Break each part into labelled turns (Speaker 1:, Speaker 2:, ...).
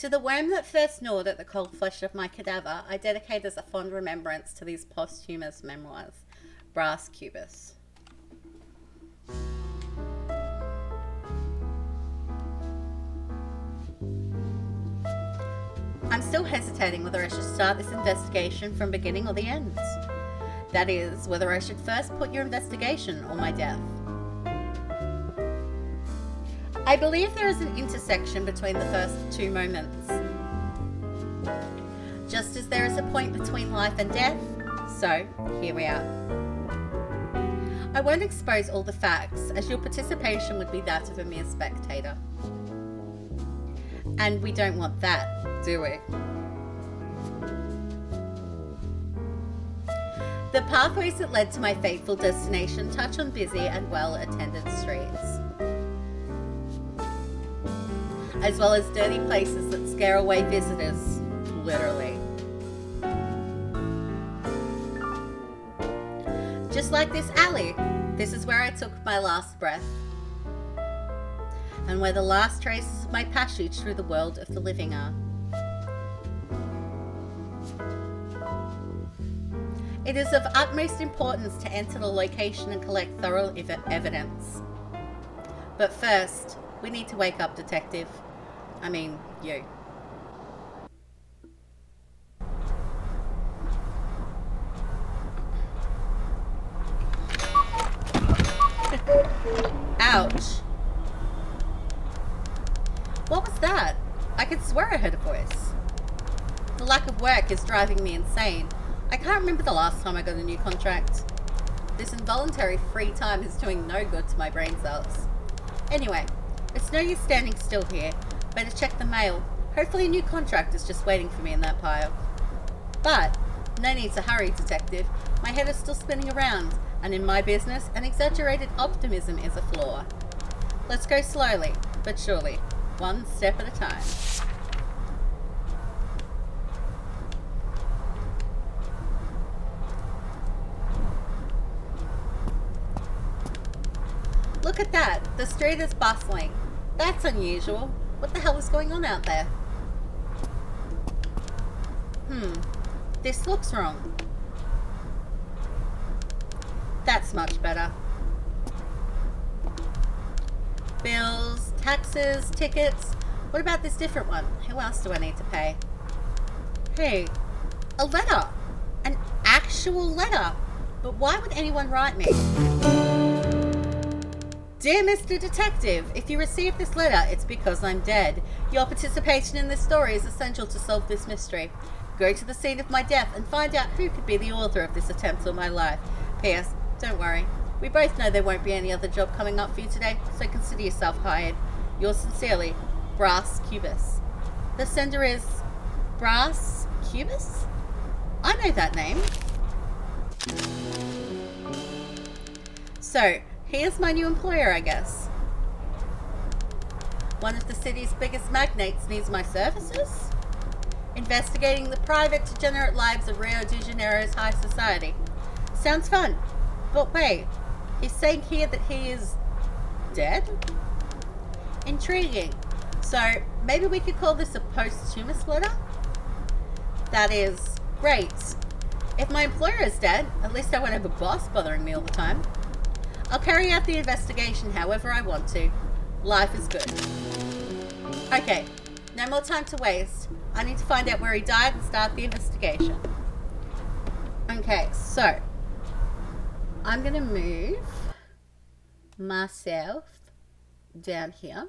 Speaker 1: To the worm that first gnawed at the cold flesh of my cadaver, I dedicate as a fond remembrance to these posthumous memoirs. Brass Cubus. I'm still hesitating whether I should start this investigation from beginning or the end. That is, whether I should first put your investigation or my death. I believe there is an intersection between the first two moments. Just as there is a point between life and death, so here we are. I won't expose all the facts, as your participation would be that of a mere spectator. And we don't want that, do we? The pathways that led to my fateful destination touch on busy and well-attended streets, as well as dirty places that scare away visitors, literally. Just like this alley, this is where I took my last breath, and where the last traces of my passage through the world of the living are. It is of utmost importance to enter the location and collect thorough evidence. But first, we need to wake up, Detective. I mean, you. Ouch. What was that? I could swear I heard a voice. The lack of work is driving me insane. I can't remember the last time I got a new contract. This involuntary free time is doing no good to my brain cells. Anyway, it's no use standing still here. Better check the mail. Hopefully a new contract is just waiting for me in that pile. But, no need to hurry, Detective. My head is still spinning around, and in my business, an exaggerated optimism is a flaw. Let's go slowly, but surely, one step at a time. Look at that! The street is bustling. That's unusual. What the hell is going on out there? This looks wrong. That's much better. Bills, taxes, tickets. What about this different one? Who else do I need to pay? Hey, a letter! An actual letter! But why would anyone write me? Dear Mr. Detective, if you received this letter, it's because I'm dead. Your participation in this story is essential to solve this mystery. Go to the scene of my death and find out who could be the author of this attempt on my life. P.S. Don't worry. We both know there won't be any other job coming up for you today, so consider yourself hired. Yours sincerely, Brass Cubus. The sender is Brass Cubus? I know that name. So, here's my new employer, I guess. One of the city's biggest magnates needs my services? Investigating the private, degenerate lives of Rio de Janeiro's high society. Sounds fun. But wait, he's saying here that he is dead? Intriguing. So, maybe we could call this a posthumous letter? That is great. If my employer is dead, at least I won't have a boss bothering me all the time. I'll carry out the investigation however I want to. Life is good. Okay, no more time to waste. I need to find out where he died and start the investigation. Okay, so I'm going to move myself down here.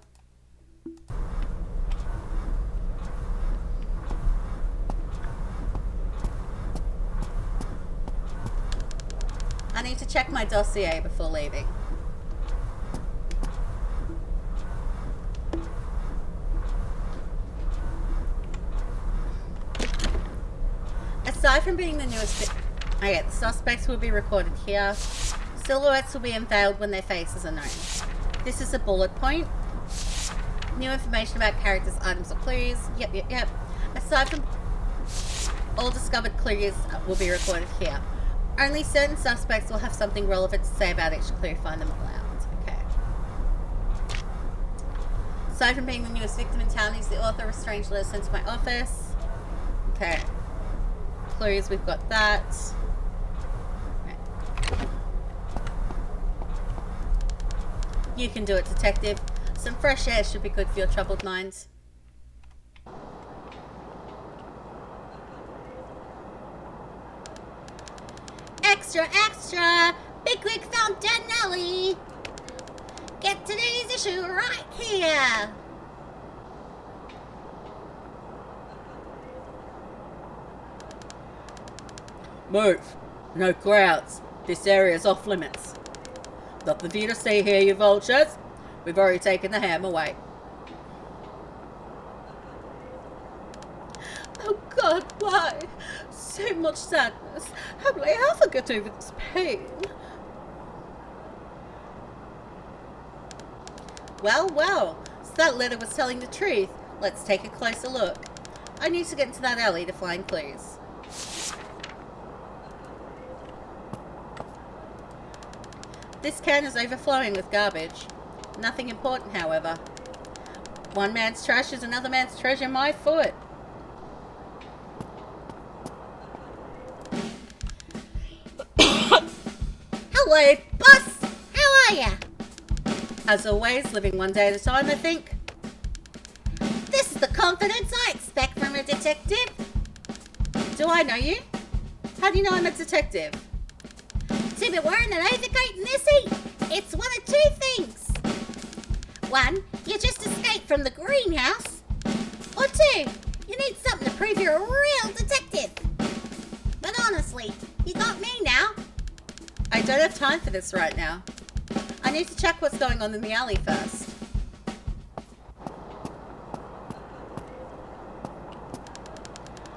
Speaker 1: I need to check my dossier before leaving. Aside from being the newest, okay, the suspects will be recorded here. Silhouettes will be unveiled when their faces are known. This is a bullet point. New information about characters, items, or clues. Yep. Aside from all discovered clues will be recorded here. Only certain suspects will have something relevant to say about each clue. Find them all out. Okay. Aside from being the newest victim in town, he's the author of a strange letter sent to my office. Okay. Clues, we've got that. Okay. You can do it, detective. Some fresh air should be good for your troubled mind. Extra, extra! Bigwig found dead Nellie! Get today's issue right here! Move! No crowds. This area's off limits. Nothing for you to see here, you vultures. We've already taken the ham away. Oh God, why? So much sadness. How will I ever get over this pain? Well, well. So that letter was telling the truth. Let's take a closer look. I need to get into that alley to find clues. This can is overflowing with garbage. Nothing important, however. One man's trash is another man's treasure, my foot. Hello, boss! How are ya? As always, living one day at a time, I think. This is the confidence I expect from a detective. Do I know you? How do you know I'm a detective? To be wearing an overcoat in this heat, it's one of two things. One, you just escaped from the greenhouse. Or two, you need something to prove you're a real detective. But honestly, you got me now. I don't have time for this right now. I need to check what's going on in the alley first.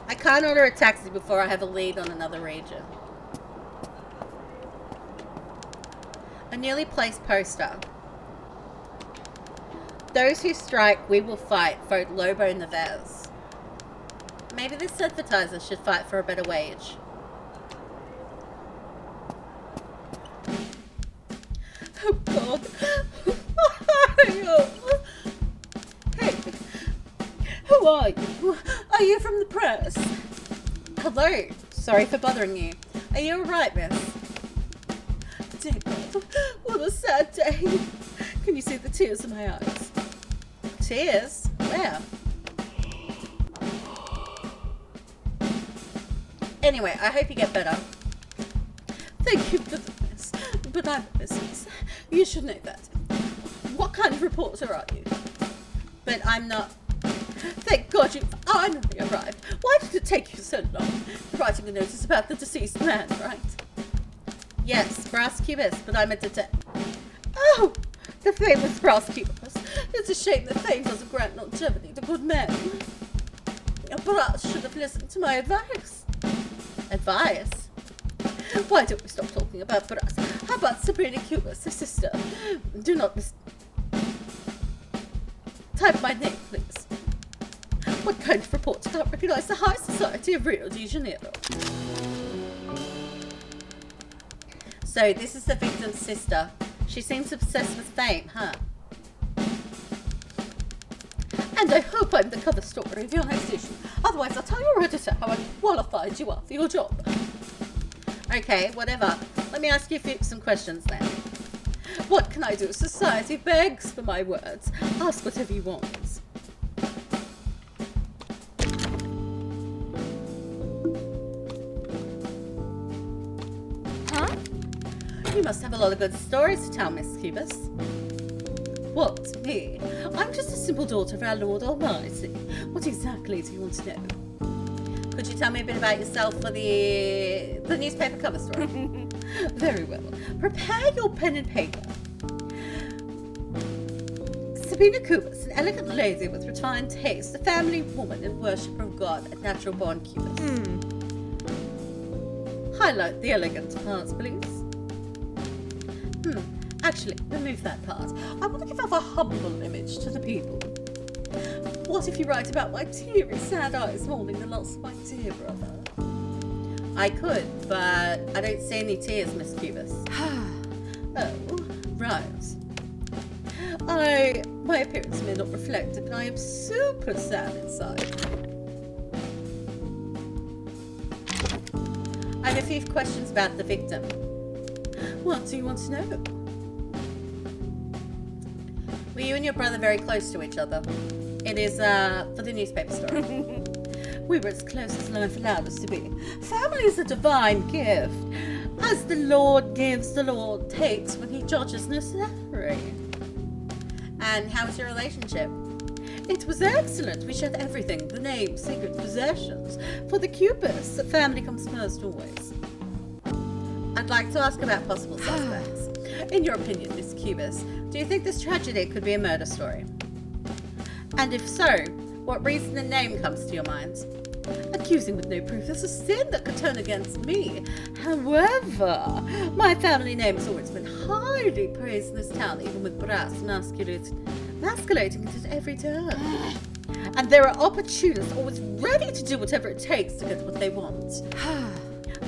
Speaker 1: I can't order a taxi before I have a lead on another region. A newly placed poster. Those who strike, we will fight. Vote Lobo Neves. Maybe this advertiser should fight for a better wage. Oh God. Hey, who are you? Are you from the press? Hello. Sorry for bothering you. Are you alright, miss? Dear God, what a sad day. Can you see the tears in my eyes? Tears? Where? Anyway, I hope you get better. Thank you for this, but I'm a business. You should know that. What kind of reporter are you? But I'm not. Thank God you've finally arrived. Why did it take you so long? Writing a notice about the deceased man, right? Yes, brass cubist, but I'm a detective. Oh, the famous brass cubist. It's a shame that fame doesn't grant longevity to good men. Brass should have listened to my advice. Advice? Why don't we stop talking about brass? How about Sabrina Cubist, her sister? Do not type my name, please. What kind of reports can't recognize the high society of Rio de Janeiro? So, this is the victim's sister. She seems obsessed with fame, huh? And I hope I'm the cover story of your next issue. Otherwise, I'll tell your editor how unqualified you are for your job. Okay, whatever. Let me ask you some questions then. What can I do? Society begs for my words. Ask whatever you want. You must have a lot of good stories to tell, Miss Cubist. What, me? I'm just a simple daughter of our Lord Almighty. What exactly do you want to know? Could you tell me a bit about yourself for the newspaper cover story? Very well. Prepare your pen and paper. Sabina Cubist, an elegant lady with refined taste, a family woman and worshipper of God, a natural-born Cubist. Highlight the elegant parts, please. Actually, remove that part. I want to give off a humble image to the people. What if you write about my teary, sad eyes mourning the loss of my dear brother? I could, but I don't see any tears, Miss Cubist. Oh, right. My appearance may not reflect it, but I am super sad inside. I have a few questions about the victim. What do you want to know? Were you and your brother very close to each other? It is, for the newspaper story. We were as close as life allowed us to be. Family is a divine gift. As the Lord gives, the Lord takes when he judges necessary. And how was your relationship? It was excellent. We shared everything. The name, secret possessions. For the Cupids, the family comes first always. I'd like to ask about possible suspects. In your opinion, Miss Cubis, do you think this tragedy could be a murder story? And if so, what reason and name comes to your mind? Accusing with no proof is a sin that could turn against me. However, my family name has always been highly praised in this town, even with brass masculating it at every turn. And there are opportunists always ready to do whatever it takes to get what they want.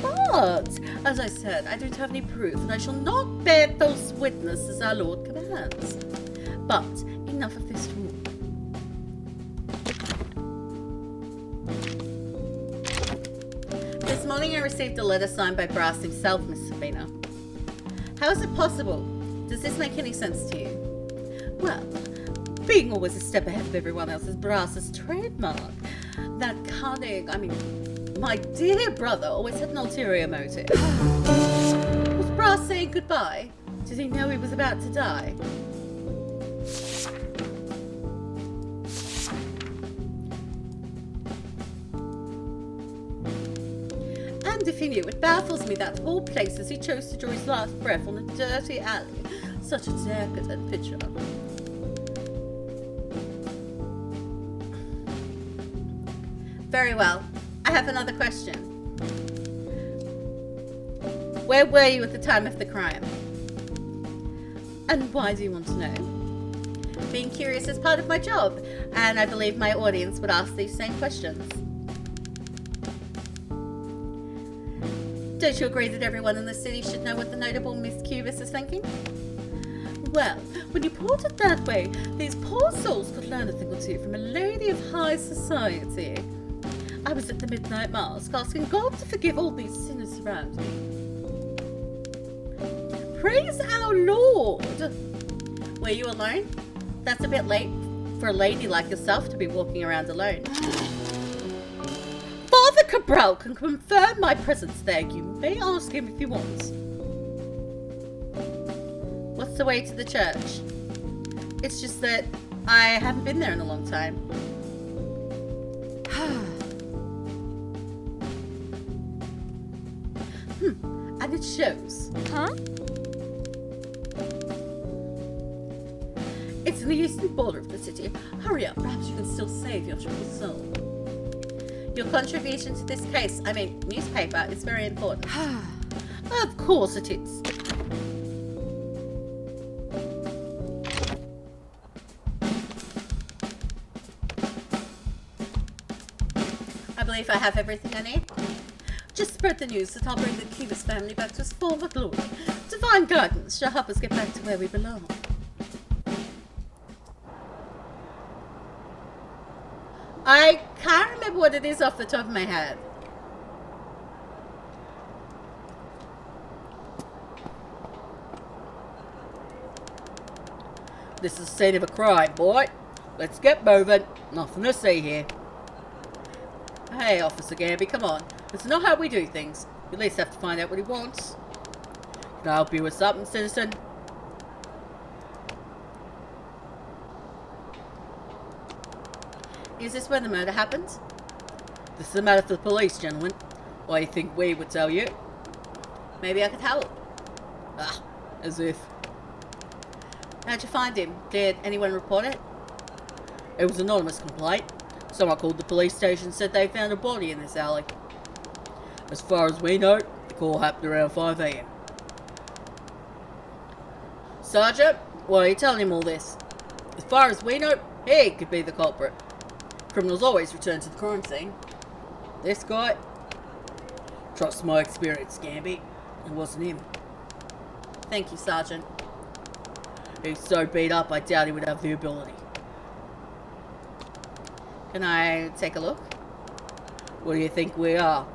Speaker 1: But, as I said, I don't have any proof, and I shall not bear false witness as our Lord commands. But, enough of this talk. This morning I received a letter signed by Brass himself, Miss Sabina. How is it possible? Does this make any sense to you? Well, being always a step ahead of everyone else is Brass's trademark. That cunning, my dear brother always had an ulterior motive. Was Brass saying goodbye? Did he know he was about to die? And if he knew, it baffles me that of all places he chose to draw his last breath on a dirty alley. Such a decadent picture. Very well. I have another question. Where were you at the time of the crime? And why do you want to know? Being curious is part of my job, and I believe my audience would ask these same questions. Don't you agree that everyone in the city should know what the notable Miss Cubis is thinking? Well, when you put it that way, these poor souls could learn a thing or two from a lady of high society. I was at the midnight mass, asking God to forgive all these sinners around me. Praise our Lord! Were you alone? That's a bit late for a lady like yourself to be walking around alone. Father Cabral can confirm my presence there. You may ask him if you want. What's the way to the church? It's just that I haven't been there in a long time. And it shows. Huh? It's in the eastern border of the city. Hurry up, perhaps you can still save your troubled soul. Your contribution to this case, newspaper, is very important. Of course it is. I believe I have everything I need. Just spread the news that I'll bring the Cubis family back to its former glory. Divine guidance shall help us get back to where we belong. I can't remember what it is off the top of my head. This is the scene of a crime, boy. Let's get moving. Nothing to see here. Hey, Officer Gamby, come on. It's not how we do things. You at least have to find out what he wants. Can I help you with something, citizen? Is this where the murder happened? This is a matter for the police, gentlemen. Why do you think we would tell you? Maybe I could help. As if. How'd you find him? Did anyone report it? It was an anonymous complaint. Someone called the police station and said they found a body in this alley. As far as we know, the call happened around 5 AM. Sergeant, why are you telling him all this? As far as we know, he could be the culprit. Criminals always return to the crime scene. This guy? Trust my experience, Gamby. It wasn't him. Thank you, Sergeant. He's so beat up, I doubt he would have the ability. Can I take a look? What do you think we are?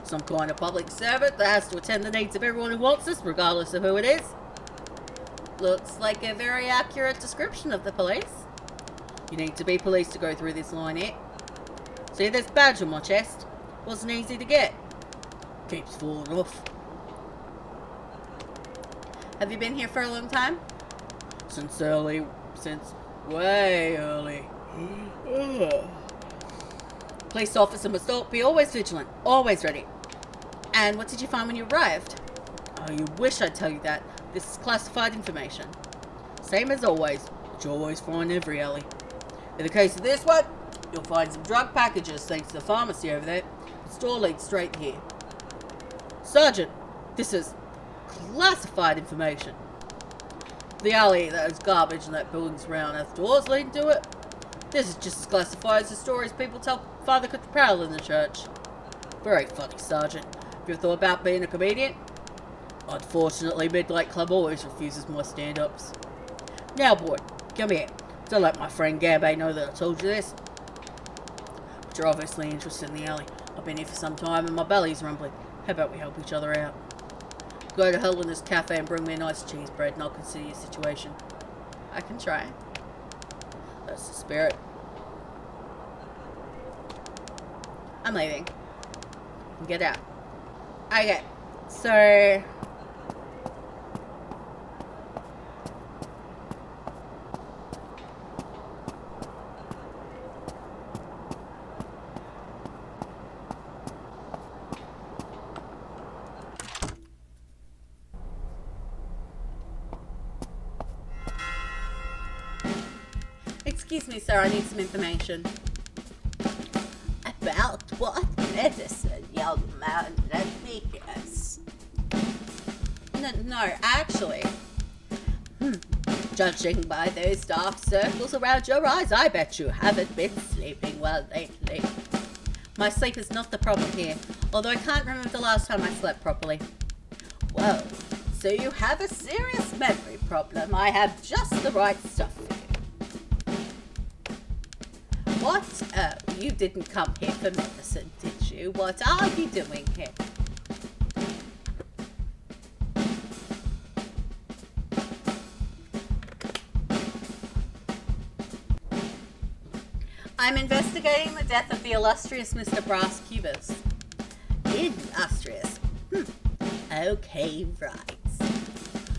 Speaker 1: Some kind of public servant that has to attend the needs of everyone who wants us, regardless of who it is? Looks like a very accurate description of the police. You need to be police to go through this line here. See this badge on my chest? Wasn't easy to get. Keeps falling off. Have you been here for a long time? Since way early. Police officer must be always vigilant, always ready. And what did you find when you arrived? Oh, you wish I'd tell you that. This is classified information. Same as always, which you always find in every alley. In the case of this one, you'll find some drug packages thanks to the pharmacy over there. The store leads straight here. Sergeant, this is classified information. The alley that has garbage and that building's around has doors leading to it. This is just as classified as the stories people tell Father Cathedral in the church. Very funny, Sergeant. Have you ever thought about being a comedian? Unfortunately, Midnight Club always refuses my stand-ups. Now, boy, come here. Don't let my friend Gabby know that I told you this. But you're obviously interested in the alley. I've been here for some time and my belly's rumbling. How about we help each other out? Go to Helena's Cafe and bring me a nice cheese bread and I'll consider your situation. I can try. That's the spirit. I'm leaving. Get out. Okay, so... Excuse me, sir, I need some information. About what medicine, young man? Let me guess. No, actually. Judging by those dark circles around your eyes, I bet you haven't been sleeping well lately. My sleep is not the problem here, although I can't remember the last time I slept properly. Whoa, so you have a serious memory problem. I have just the right stuff for you. What? Oh, you didn't come here for medicine, did you? What are you doing here? I'm investigating the death of the illustrious Mr. Brass Cubus. Illustrious? Okay, right.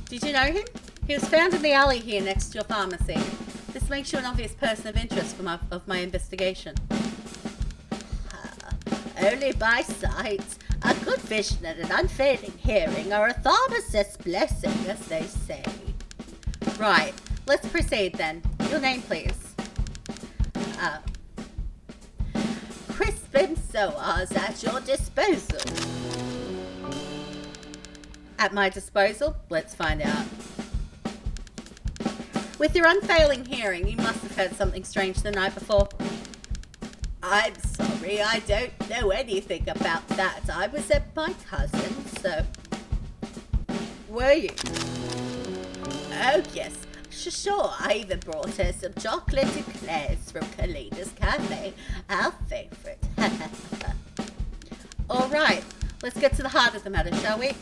Speaker 1: Did you know him? He was found in the alley here next to your pharmacy. This makes you an obvious person of interest of my investigation. Only by sight. A good vision and an unfailing hearing are a pharmacist's blessing, as they say. Right. Let's proceed then. Your name, please. Crispin Soars at your disposal. At my disposal? Let's find out. With your unfailing hearing, you must have heard something strange the night before. I'm sorry, I don't know anything about that. I was at my cousin's, so... Were you? Oh, yes. Sure, I even brought her some chocolate eclairs from Kalina's Cafe, our favourite. All right, let's get to the heart of the matter, shall we?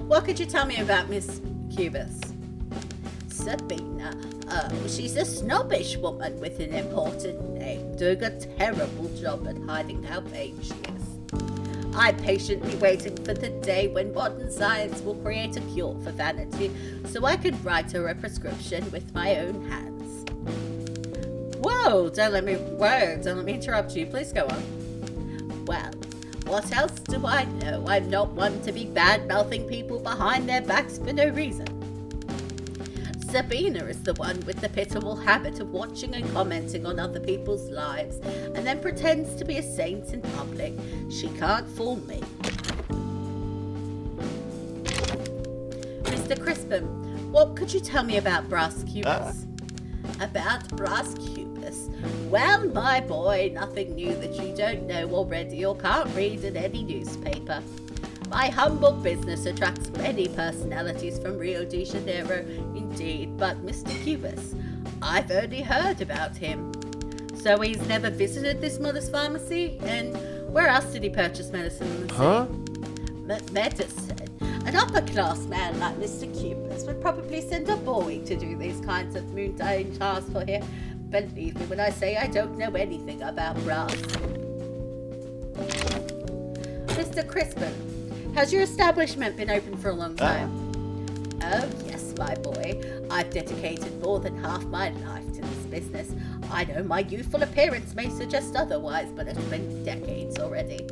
Speaker 1: What could you tell me about Miss Cubus? Sabina. Oh, she's a snobbish woman with an important name, doing a terrible job at hiding how vain she is. I'm patiently waiting for the day when modern science will create a cure for vanity, so I can write her a prescription with my own hands. Whoa! Don't let me interrupt you. Please go on. Well, what else do I know? I'm not one to be bad-mouthing people behind their backs for no reason. Sabina is the one with the pitiful habit of watching and commenting on other people's lives, and then pretends to be a saint in public. She can't fool me. Mr. Crispin, what could you tell me about Brass Cubus? About Brass Cubus? Well, my boy, nothing new that you don't know already or can't read in any newspaper. My humble business attracts many personalities from Rio de Janeiro, indeed, but Mr. Cubis, I've only heard about him. So he's never visited this modest pharmacy? And where else did he purchase medicine in the city? Medicine? An upper-class man like Mr. Cubis would probably send a boy to do these kinds of mundane tasks for him. Believe me when I say I don't know anything about brass. Mr. Crispin, has your establishment been open for a long time? Oh, yes, my boy. I've dedicated more than half my life to this business. I know my youthful appearance may suggest otherwise, but it's been decades already.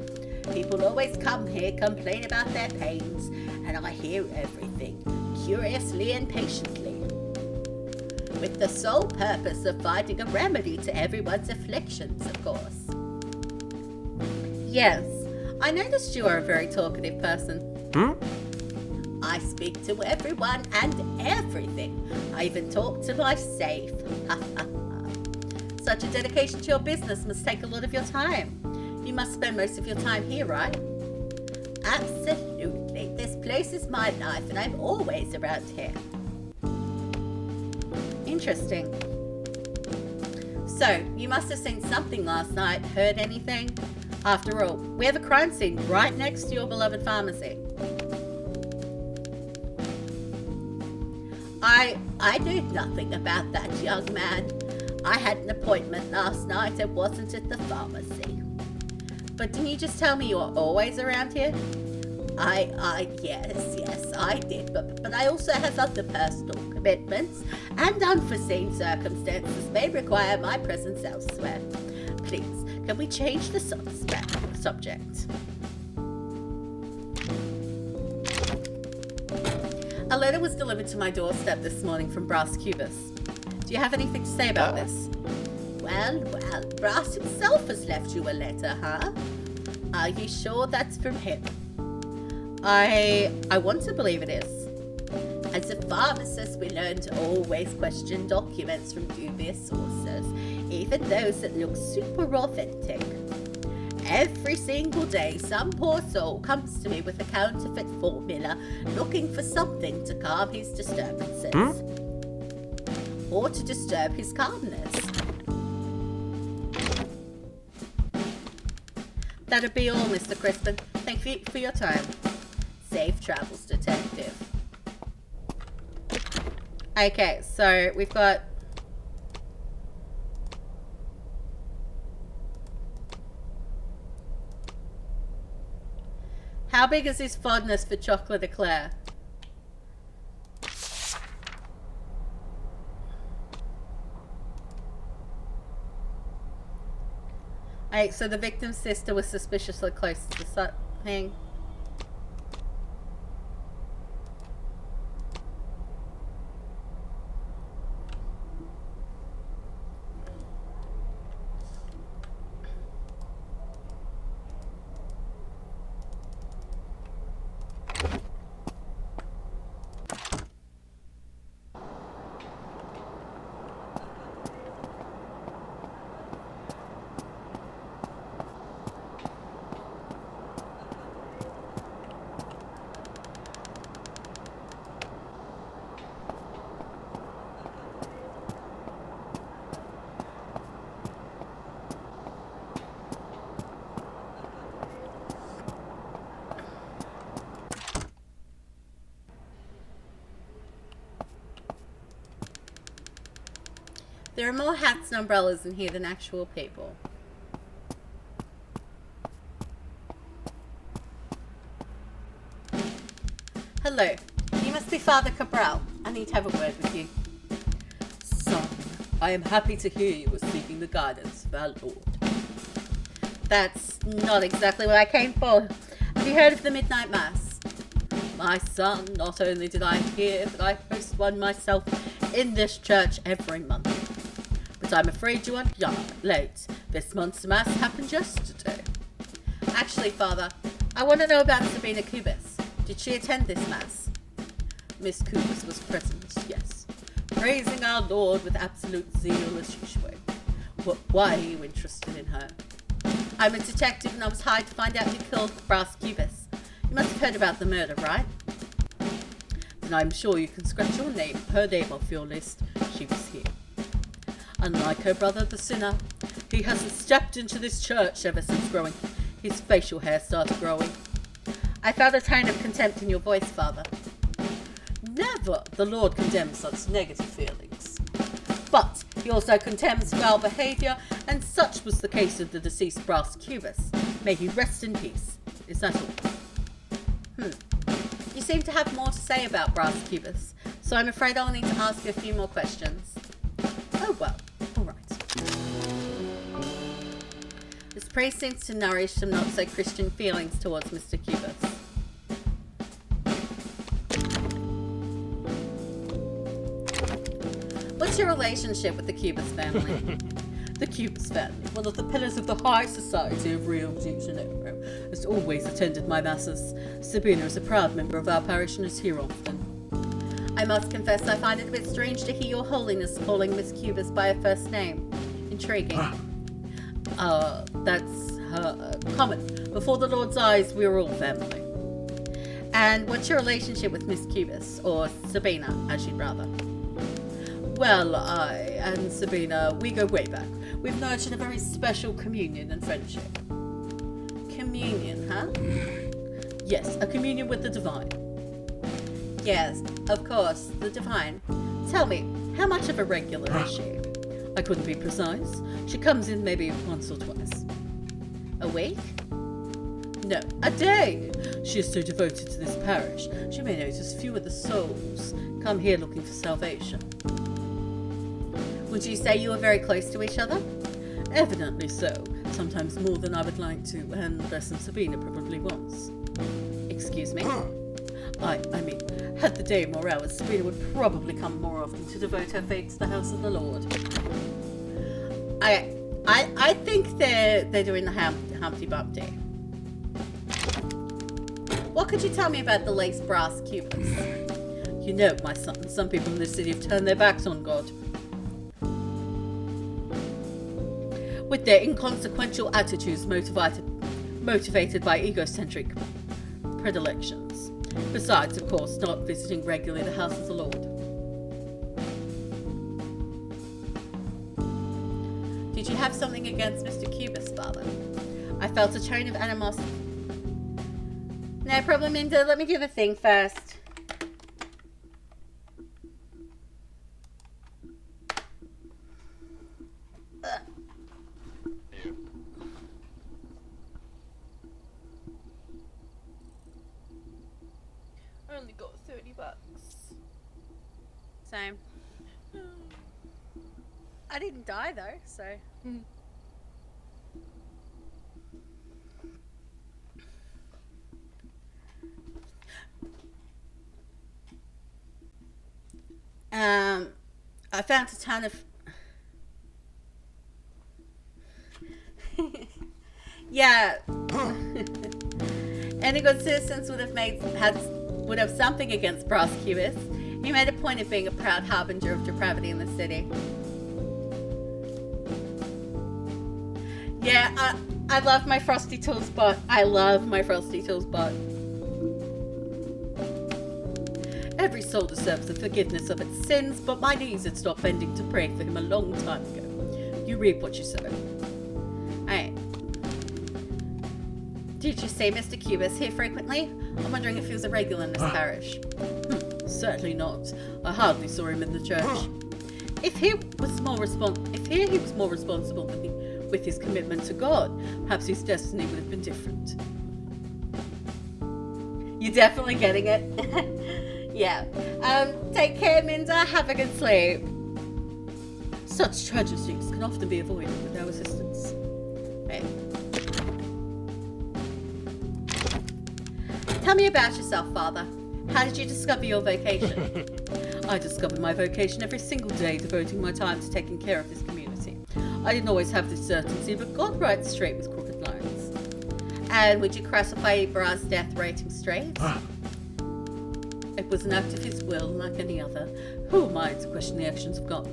Speaker 1: People always come here, complain about their pains, and I hear everything, curiously and patiently, with the sole purpose of finding a remedy to everyone's afflictions, of course. Yes, I noticed you are a very talkative person. I speak to everyone and everything. I even talk to my safe. Such a dedication to your business must take a lot of your time. You must spend most of your time here, right? Absolutely. This place is my life and I'm always around here. Interesting. So, you must have seen something last night, heard anything? After all, we have a crime scene right next to your beloved pharmacy. I knew nothing about that young man. I had an appointment last night and wasn't at the pharmacy. But didn't you just tell me you're always around here? Yes, I did. But I also have other personal commitments, and unforeseen circumstances may require my presence elsewhere. Please, can we change the subject? A letter was delivered to my doorstep this morning from Brass Cubis. Do you have anything to say about this? Well, Brass himself has left you a letter, huh? Are you sure that's from him? I want to believe it is. As a pharmacist, we learn to always question documents from dubious sources, even those that look super authentic. Every single day, some poor soul comes to me with a counterfeit formula, looking for something to calm his disturbances. Or to disturb his calmness. That'll be all, Mr. Crispin. Thank you for your time. Safe travels, Detective. Okay, so we've got... How big is his fondness for chocolate eclair? Alright, so the victim's sister was suspiciously close to the thing. There are more hats and umbrellas in here than actual people. Hello, you must be Father Cabral. I need to have a word with you. Son, I am happy to hear you are seeking the guidance of our Lord. That's not exactly what I came for. Have you heard of the Midnight Mass? My son, not only did I hear, but I host one myself in this church every month. But I'm afraid you are late. This month's Mass happened yesterday. Actually, Father, I want to know about Sabina Cubis. Did she attend this Mass? Miss Cubis was present, yes. Praising our Lord with absolute zeal as usual. Why are you interested in her? I'm a detective and I was hired to find out who killed Brass Cubis. You must have heard about the murder, right? Then I'm sure you can scratch her name off your list. She was here. Unlike her brother, the sinner, he hasn't stepped into this church ever since his facial hair started growing. I felt a tone of contempt in your voice, Father. Never! The Lord condemns such negative feelings. But he also condemns foul behaviour, and such was the case of the deceased brass cubist. May he rest in peace. Is that all? You seem to have more to say about brass cubists, so I'm afraid I'll need to ask you a few more questions. Oh well, alright. This priest seems to nourish some not-so-Christian feelings towards Mr. Cubist. What's your relationship with the Cubist family? The Cubist family, one of the pillars of the high society of Rio de Janeiro, has always attended my masses. Sabina is a proud member of our parish and is here often. I must confess I find it a bit strange to hear your holiness calling Miss Cubist by her first name. Intriguing. That's common. Before the Lord's eyes, we are all family. And what's your relationship with Miss Cubist, or Sabina, as you'd rather? Well, I and Sabina, we go way back. We've nurtured a very special communion and friendship. Communion, huh? Yes, a communion with the divine. Yes, of course, the divine. Tell me, how much of a regular is she? I couldn't be precise. She comes in maybe once or twice. A week? No, a day. She is so devoted to this parish, she may notice few of the souls come here looking for salvation. Would you say you were very close to each other? Evidently so. Sometimes more than I would like to, and less than Sabina probably wants. Excuse me? I mean, had the day more hours, Sabina would probably come more often to devote her faith to the house of the Lord. I think they're doing the Humpty Bumpty. What could you tell me about the lace brass cubist? You know, my son, some people in this city have turned their backs on God. With their inconsequential attitudes motivated by egocentric predilections. Besides, of course, not visiting regularly the house of the Lord. Did you have something against Mr. Cubist, Father? I felt a tone of animosity. No problem, Linda. Let me do the thing first.
Speaker 2: Only got $30.
Speaker 1: Same. I didn't die though, so. I found a ton of. Yeah. Any good citizens would have something against brass cubists. He made a point of being a proud harbinger of depravity in the city. Yeah, I love my Frosty Tools bot. I love my Frosty Tools bot. Every soul deserves the forgiveness of its sins, but my knees had stopped bending to pray for him a long time ago. You reap what you sow. Alright. Did you see Mr. Cubist here frequently? I'm wondering if he was a regular in this parish. Certainly not. I hardly saw him in the church. If he was more responsible with his commitment to God, perhaps his destiny would have been different. You're definitely getting it. Yeah. Take care, Minda. Have a good sleep. Such tragedies can often be avoided with our assistance. Right. Tell me about yourself, Father. How did you discover your vocation? I discovered my vocation every single day, devoting my time to taking care of this community. I didn't always have this certainty, but God writes straight with crooked lines. And would you classify Bra's death rating straight? It was an act of his will, like any other. Who am I to question the actions of God?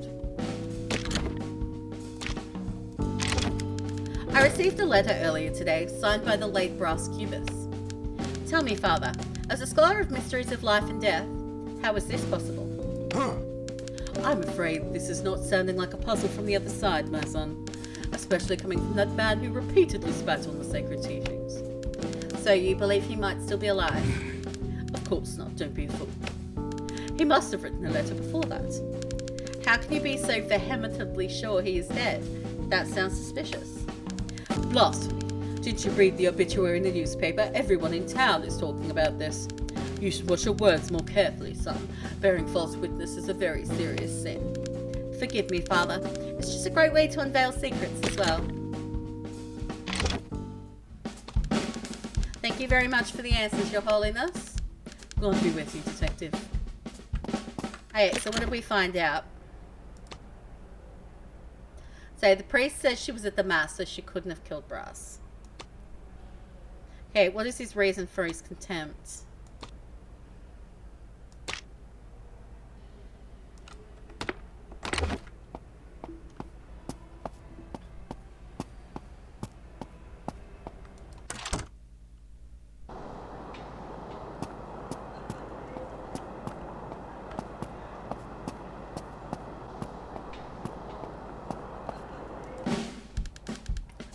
Speaker 1: I received a letter earlier today, signed by the late brass cubist. Tell me, Father, as a scholar of mysteries of life and death, how is this possible? I'm afraid this is not sounding like a puzzle from the other side, my son. Especially coming from that man who repeatedly spat on the sacred teachings. So you believe he might still be alive? Of course not, don't be a fool. He must have written a letter before that. How can you be so vehemently sure he is dead? That sounds suspicious. Blasphemy. Didn't you read the obituary in the newspaper? Everyone in town is talking about this. You should watch your words more carefully, son. Bearing false witness is a very serious sin. Forgive me, Father. It's just a great way to unveil secrets as well. Thank you very much for the answers, Your Holiness. God be with you, Detective. Hey, so what did we find out? So the priest says she was at the mass, so she couldn't have killed Brass. Okay, what is his reason for his contempt?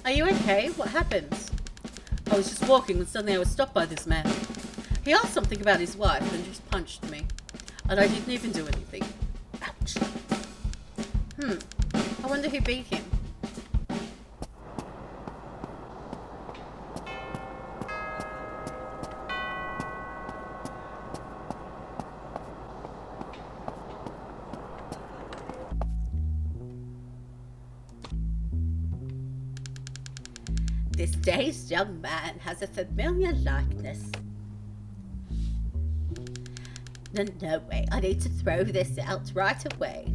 Speaker 1: Are you okay? What happened? I was just walking when suddenly I was stopped by this man. He asked something about his wife and just punched me. And I didn't even do anything. Ouch. I wonder who beat him. This dazed young man has a familiar likeness. No way, I need to throw this out right away.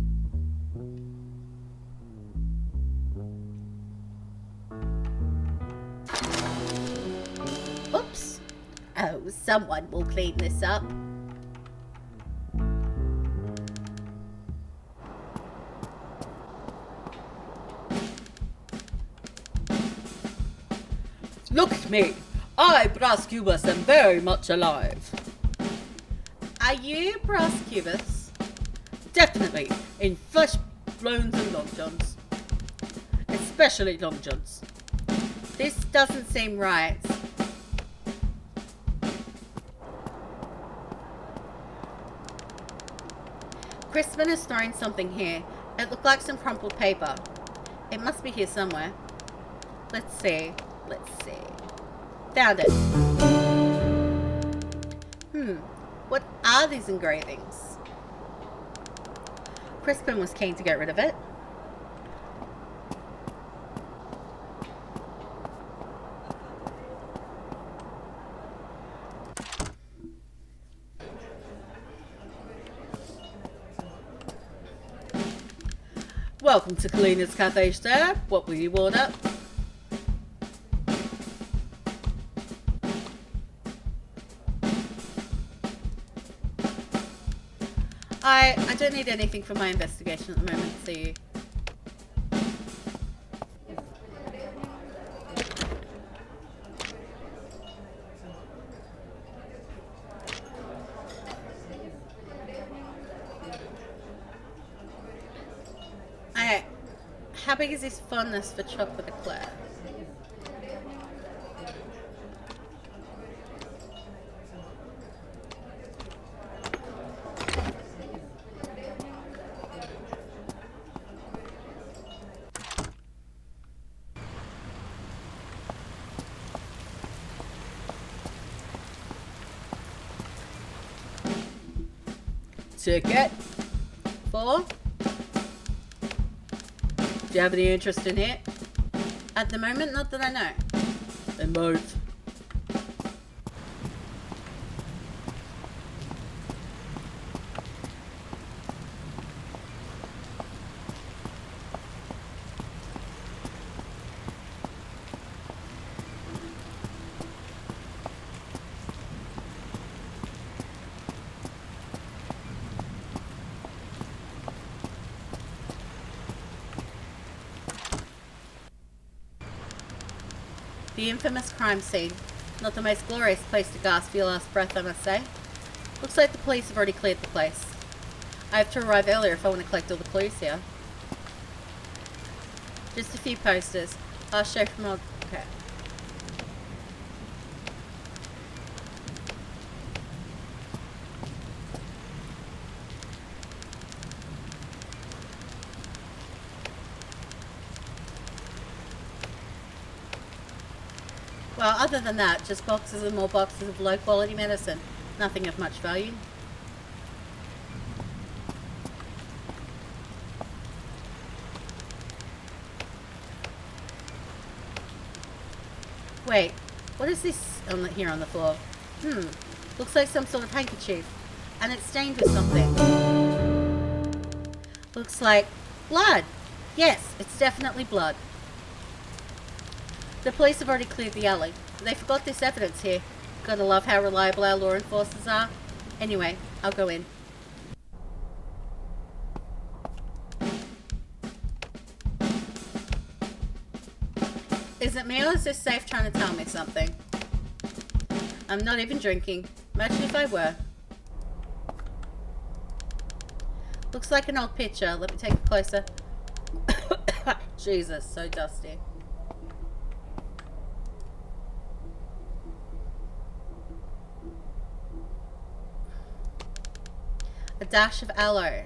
Speaker 1: Oops. Oh, someone will clean this up. Look at me! I, Brass Cubus, am very much alive. Are you Brass Cubus? Definitely, in flesh, bones and long johns. Especially long johns. This doesn't seem right. Crispin has thrown something here. It looked like some crumpled paper. It must be here somewhere. Let's see. Found it. What are these engravings? Crispin was keen to get rid of it. Welcome to Kalina's Cafe, sir. What will you order? I don't need anything for my investigation at the moment, see. Okay, how big is this fondness for chocolate eclair? Ticket. 4. Do you have any interest in it? At the moment, not that I know. Then move. The infamous crime scene. Not the most glorious place to gasp for your last breath, I must say. Looks like the police have already cleared the place. I have to arrive earlier if I want to collect all the clues here. Just a few posters. I'll show from all... Okay. Well, other than that, just boxes and more boxes of low-quality medicine. Nothing of much value. Wait, what is this here on the floor? Looks like some sort of handkerchief. And it's stained with something. Looks like blood. Yes, it's definitely blood. The police have already cleared the alley. They forgot this evidence here. Gotta love how reliable our law enforcers are. Anyway, I'll go in. Is it me or is this safe trying to tell me something? I'm not even drinking. Imagine if I were. Looks like an old picture. Let me take it closer. Jesus, so dusty. A dash of aloe.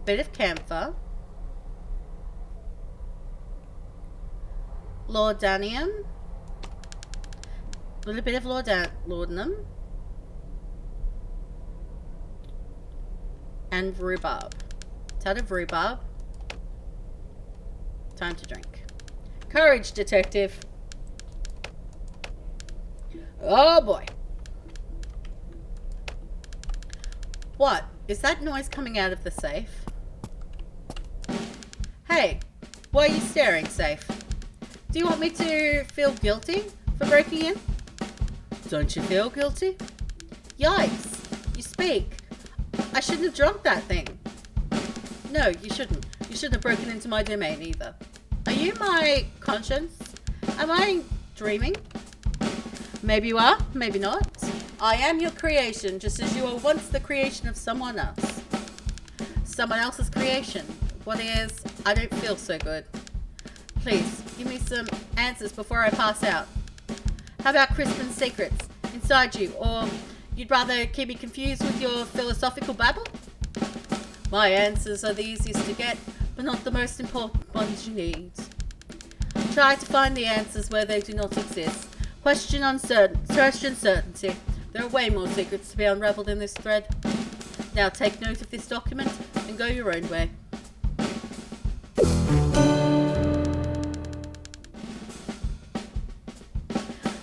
Speaker 1: Bit of camphor. Laudanum. A little bit of laudanum. And rhubarb. Tad of rhubarb. Time to drink. Courage, detective. Oh boy. What? Is that noise coming out of the safe? Hey, why are you staring, safe? Do you want me to feel guilty for breaking in? Don't you feel guilty? Yikes, you speak. I shouldn't have drunk that thing. No, you shouldn't. You shouldn't have broken into my domain either. Are you my conscience? Am I dreaming? Maybe you are, maybe not. I am your creation, just as you were once the creation of someone else. Someone else's creation. What is? I don't feel so good. Please, give me some answers before I pass out. How about Crispin's secrets inside you? Or you'd rather keep me confused with your philosophical babble? My answers are the easiest to get, but not the most important ones you need. Try to find the answers where they do not exist. Question certainty. There are way more secrets to be unraveled in this thread. Now take note of this document and go your own way.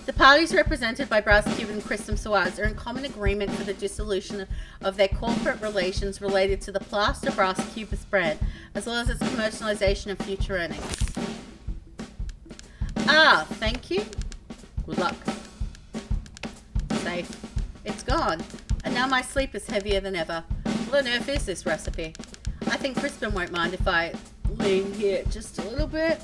Speaker 1: The parties represented by Brass Cube and Christum Suarez are in common agreement for the dissolution of their corporate relations related to the Plaster Brass Cubist brand, as well as its commercialization and future earnings. Ah, thank you. Good luck. Safe. It's gone. And now my sleep is heavier than ever. What on earth is this recipe? I think Crispin won't mind if I lean here just a little bit.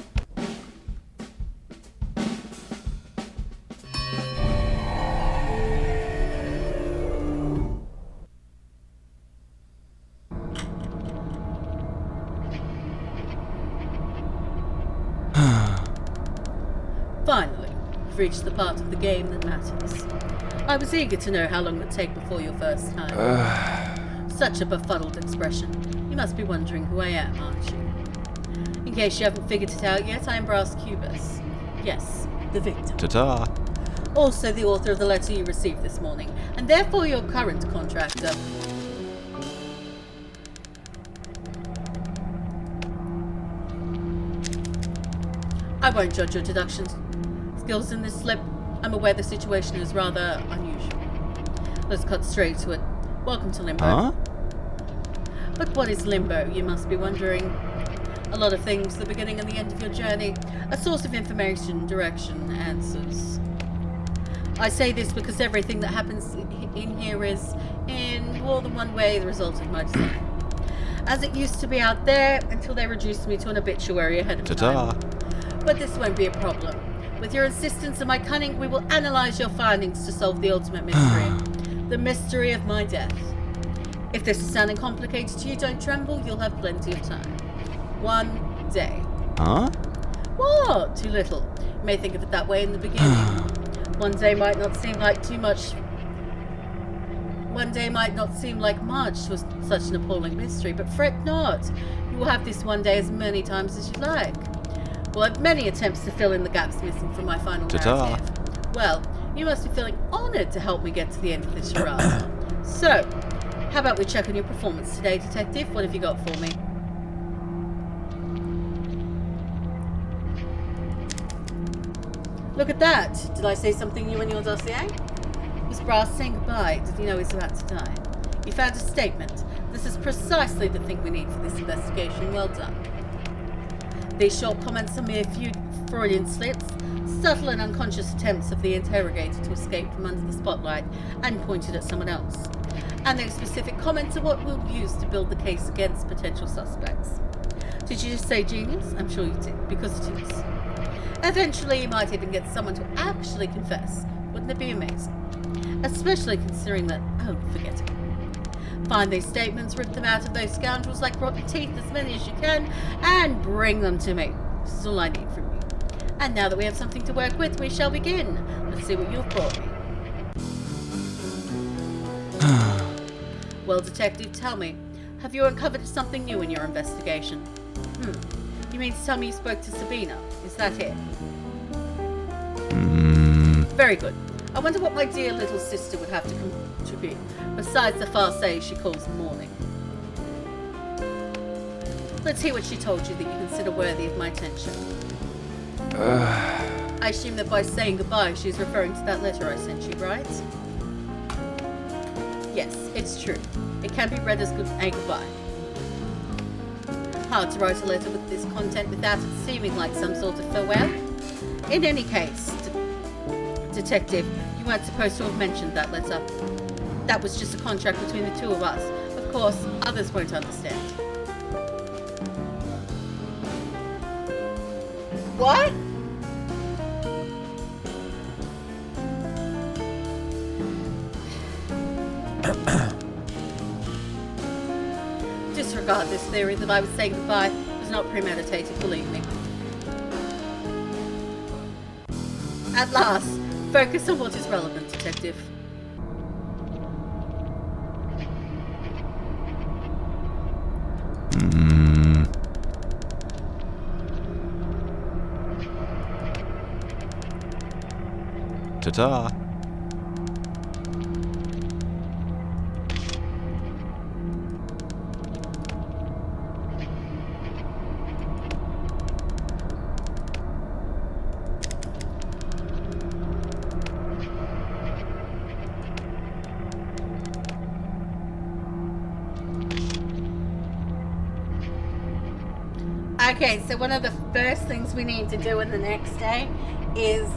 Speaker 1: Finally, you've reached the part of the game that matters. I was eager to know how long it would take before your first time. Such a befuddled expression. You must be wondering who I am, aren't you? In case you haven't figured it out yet, I am Brass Cubus. Yes, the victim.
Speaker 3: Ta-ta.
Speaker 1: Also the author of the letter you received this morning, and therefore your current contractor. I won't judge your deduction skills in this slip. I'm aware the situation is rather unusual. Let's cut straight to it. Welcome to Limbo.
Speaker 3: Huh?
Speaker 1: But what is Limbo, you must be wondering? A lot of things, the beginning and the end of your journey. A source of information, direction, answers. I say this because everything that happens in here is, in more than one way, the result of my design. As it used to be out there until they reduced me to an obituary ahead of time. But this won't be a problem. With your insistence and my cunning, we will analyze your findings to solve the ultimate mystery. The mystery of my death. If this is sounding complicated to you, don't tremble, you'll have plenty of time. 1 day.
Speaker 3: Huh?
Speaker 1: What? Too little. You may think of it that way in the beginning. 1 day might not seem like too much. 1 day might not seem like much to such an appalling mystery, but fret not. You will have this 1 day as many times as you like. We'll have many attempts to fill in the gaps missing from my final narrative. Well, you must be feeling honoured to help me get to the end of this charade. So, how about we check on your performance today, Detective? What have you got for me? Look at that! Did I say something new in your dossier? Was Brass saying goodbye? Did he know he's about to die? You found a statement. This is precisely the thing we need for this investigation. Well done. These short comments are mere few Freudian slips, subtle and unconscious attempts of the interrogator to escape from under the spotlight and pointed at someone else. And those specific comments are what we'll use to build the case against potential suspects. Did you just say genius? I'm sure you did, because it is. Eventually, you might even get someone to actually confess. Wouldn't it be amazing? Especially considering that, oh, forget it. Find these statements, rip them out of those scoundrels like rotten teeth, as many as you can, and bring them to me. This is all I need from you. And now that we have something to work with, we shall begin. Let's see what you've brought me. Well, Detective, tell me, have you uncovered something new in your investigation? You mean to tell me you spoke to Sabina? Is that it? Very good. I wonder what my dear little sister would have to contribute, besides the farce she calls mourning. Let's hear what she told you that you consider worthy of my attention. I assume that by saying goodbye, she's referring to that letter I sent you, right? Yes, it's true. It can be read as a goodbye. Hard to write a letter with this content without it seeming like some sort of farewell. In any case, Detective, you weren't supposed to have mentioned that letter. That was just a contract between the two of us. Of course, others won't understand. What? Disregard this theory that I was saying goodbye. It was not premeditated, believe me. At last, focus on what is relevant, Detective.
Speaker 3: Ta-ta.
Speaker 1: Okay, so one of the first things we need to do in the next day is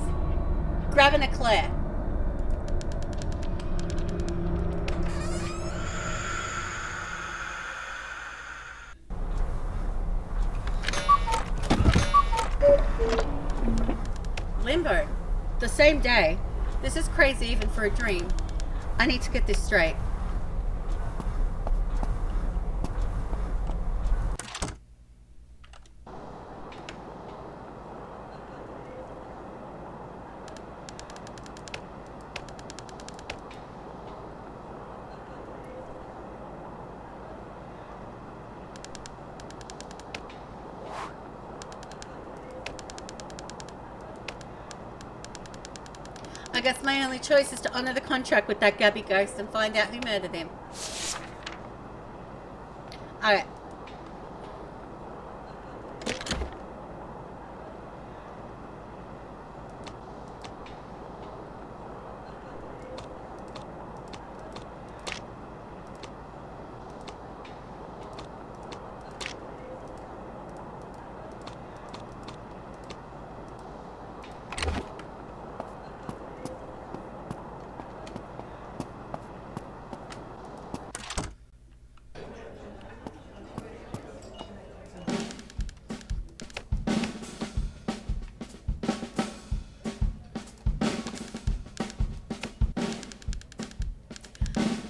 Speaker 1: grab an eclair. Limbo. The same day. This is crazy even for a dream. I need to get this straight. I guess my only choice is to honor the contract with that Gabby ghost and find out who murdered him. Alright.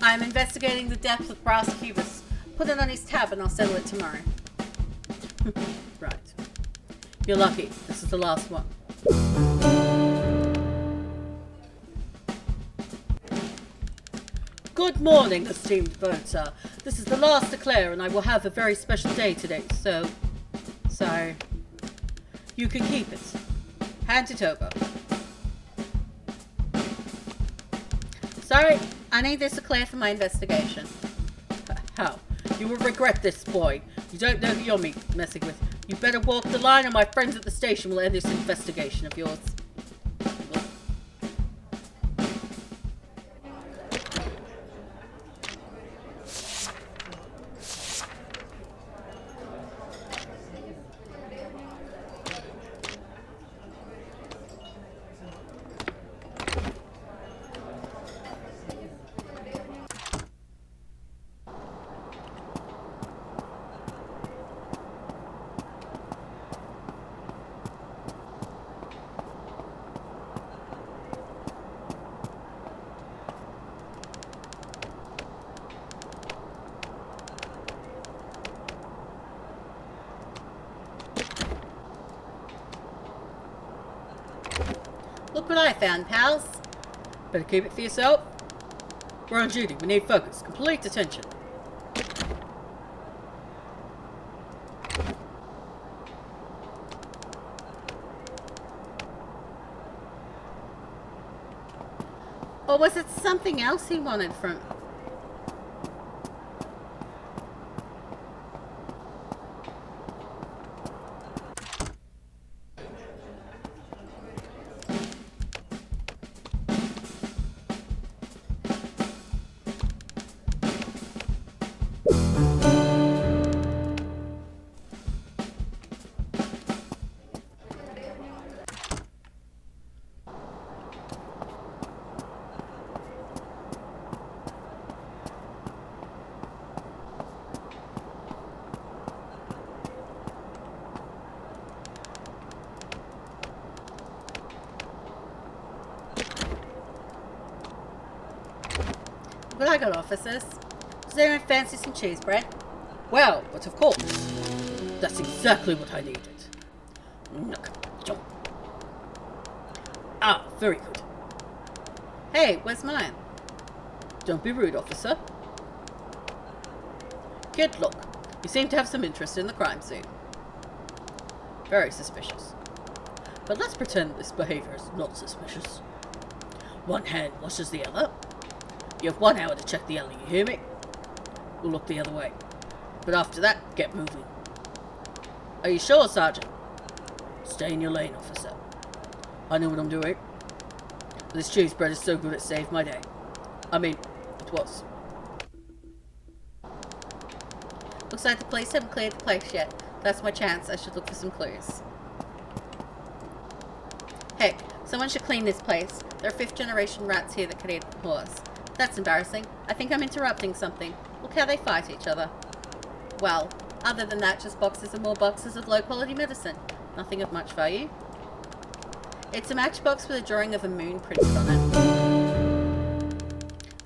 Speaker 1: I'm investigating the death of Brass Cubus. Put it on his tab and I'll settle it tomorrow. Right. You're lucky. This is the last one. Good morning, esteemed voter. This is the last declare and I will have a very special day today, so you can keep it. Hand it over. Sorry, I need this declare for my investigation. How? You will regret this, boy. You don't know who you're messing with. You better walk the line or my friends at the station will end this investigation of yours. Look what I found, pals. Better keep it for yourself. We're on duty. We need focus. Complete attention. Or was it something else he wanted from... But I got officers. Does anyone fancy some cheese bread? Well, but of course. That's exactly what I needed. Look, jump. Ah, very good. Hey, where's mine? Don't be rude, officer. Kid, look. You seem to have some interest in the crime scene. Very suspicious. But let's pretend this behavior is not suspicious. One hand washes the other. You have 1 hour to check the alley, you hear me? We'll look the other way. But after that, get moving. Are you sure, Sergeant? Stay in your lane, officer. I know what I'm doing. This cheese bread is so good it saved my day. I mean, it was. Looks like the police haven't cleared the place yet. That's my chance. I should look for some clues. Heck, someone should clean this place. There are 5th generation rats here that could eat horse. That's embarrassing. I think I'm interrupting something. Look how they fight each other. Well, other than that, just boxes and more boxes of low-quality medicine. Nothing of much value. It's a matchbox with a drawing of a moon printed on it.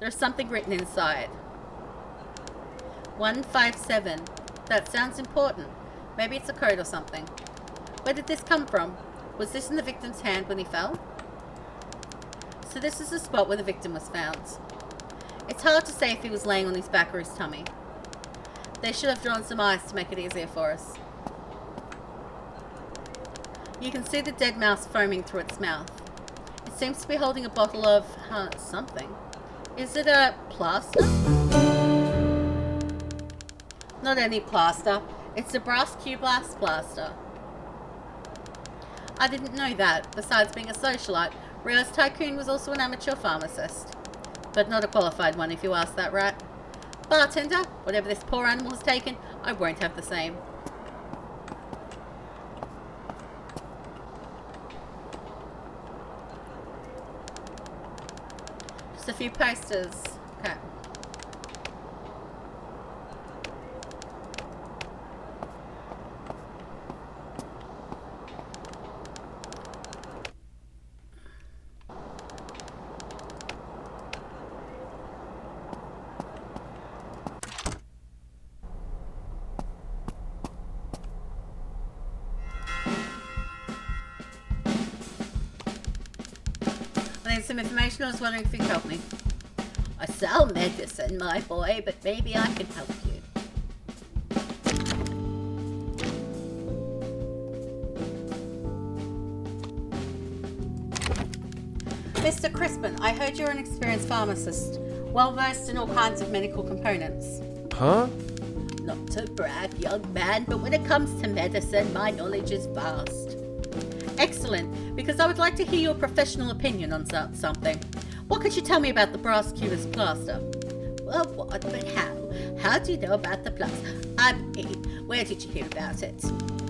Speaker 1: There's something written inside. 157. That sounds important. Maybe it's a code or something. Where did this come from? Was this in the victim's hand when he fell? So this is the spot where the victim was found. It's hard to say if he was laying on his back or his tummy. They should have drawn some eyes to make it easier for us. You can see the dead mouse foaming through its mouth. It seems to be holding a bottle of something. Is it a plaster? Not any plaster. It's a brass cubus plaster. I didn't know that. Besides being a socialite, Rio's tycoon was also an amateur pharmacist. But not a qualified one, if you ask that rat. Bartender, whatever this poor animal has taken, I won't have the same. Just a few posters. Okay. need some information. I was wondering if you could help me. I sell medicine, my boy, but maybe I can help you. Mr. Crispin, I heard you're an experienced pharmacist, well versed in all kinds of medical components.
Speaker 3: Huh?
Speaker 1: Not to brag, young man, but when it comes to medicine, my knowledge is vast. Excellent, because I would like to hear your professional opinion on something. What could you tell me about the brass cubist plaster? Well, what, but how? How do you know about the plaster? I mean, where did you hear about it?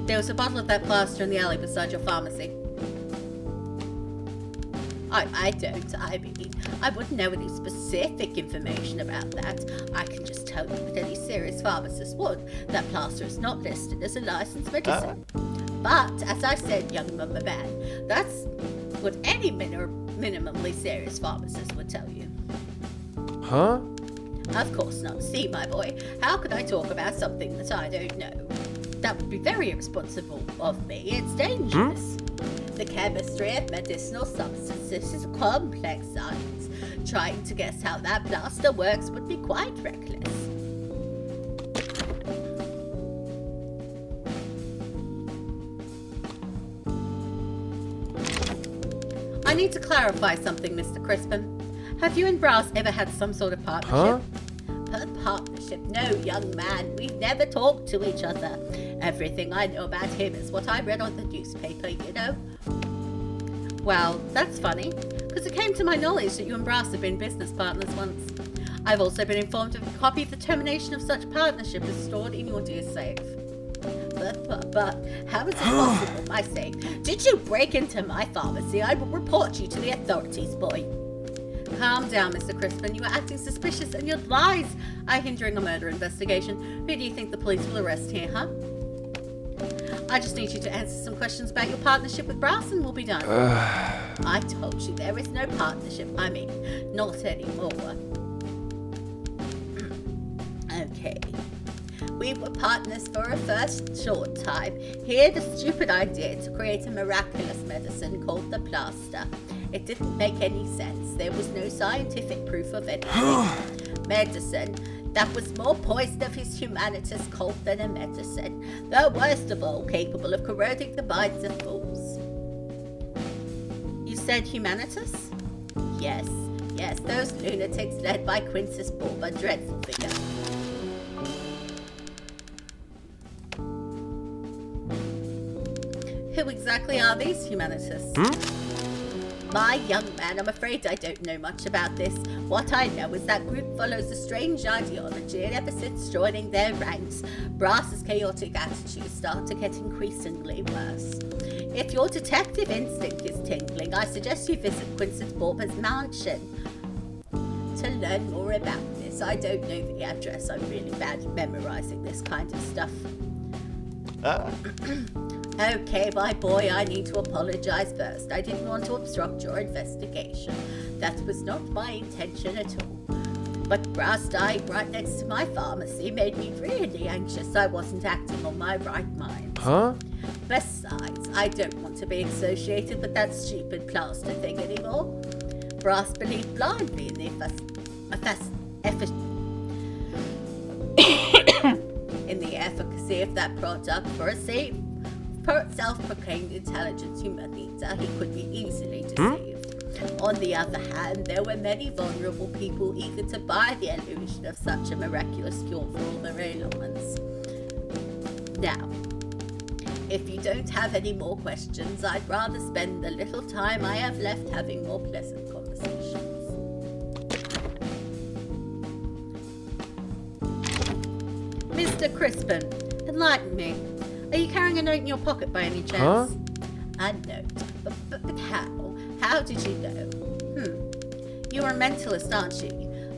Speaker 1: There was a bottle of that plaster in the alley beside your pharmacy. I wouldn't know any specific information about that. I can just tell you that any serious pharmacist would. That plaster is not listed as a licensed medicine. But, as I said, young man, that's what any minimally serious pharmacist would tell you.
Speaker 3: Huh?
Speaker 1: Of course not. See, my boy, how could I talk about something that I don't know? That would be very irresponsible of me. It's dangerous. The chemistry of medicinal substances is a complex science. Trying to guess how that plaster works would be quite reckless. I need to clarify something, Mr. Crispin. Have you and Brass ever had some sort of partnership? A partnership? No, young man. We've never talked to each other. Everything I know about him is what I read on the newspaper, you know. Well, that's funny, because it came to my knowledge that you and Brass have been business partners once. I've also been informed of a copy of the termination of such partnership is stored in your dear safe. But, how is it possible, my safe? Did you break into my pharmacy? I will report you to the authorities, boy. Calm down, Mr. Crispin. You are acting suspicious and your lies are hindering a murder investigation. Who do you think the police will arrest here, huh? I just need you to answer some questions about your partnership with Brass and we'll be done. I told you there is no partnership. I mean, not anymore. Okay. We were partners for a first short time. He had a stupid idea to create a miraculous medicine called the plaster. It didn't make any sense. There was no scientific proof of anything. Medicine that was more poison of his humanitas cult than a medicine. The worst of all, capable of corroding the minds of fools. You said humanitas? Yes, those lunatics led by Quintus Bob, a dreadful figure. Who exactly are these humanitas? My young man, I'm afraid I don't know much about this. What I know is that group follows a strange ideology, and ever since joining their ranks, Brass's chaotic attitudes start to get increasingly worse. If your detective instinct is tingling, I suggest you visit Quintus Borba's mansion to learn more about this. I don't know the address. I'm really bad at memorizing this kind of stuff. Okay, my boy, I need to apologize first. I didn't want to obstruct your investigation. That was not my intention at all. But Brass dying right next to my pharmacy made me really anxious. I wasn't acting on my right mind. Besides, I don't want to be associated with that stupid plaster thing anymore. Brass believed blindly in the efficacy of that product for a self-proclaimed intelligent human eater. He could be easily deceived. On the other hand, there were many vulnerable people eager to buy the illusion of such a miraculous cure for all their ailments. Now, if you don't have any more questions, I'd rather spend the little time I have left having more pleasant conversations. Mr. Crispin, enlighten me. Are you carrying a note in your pocket by any chance? A note? But how? How did you know? You are a mentalist, aren't you?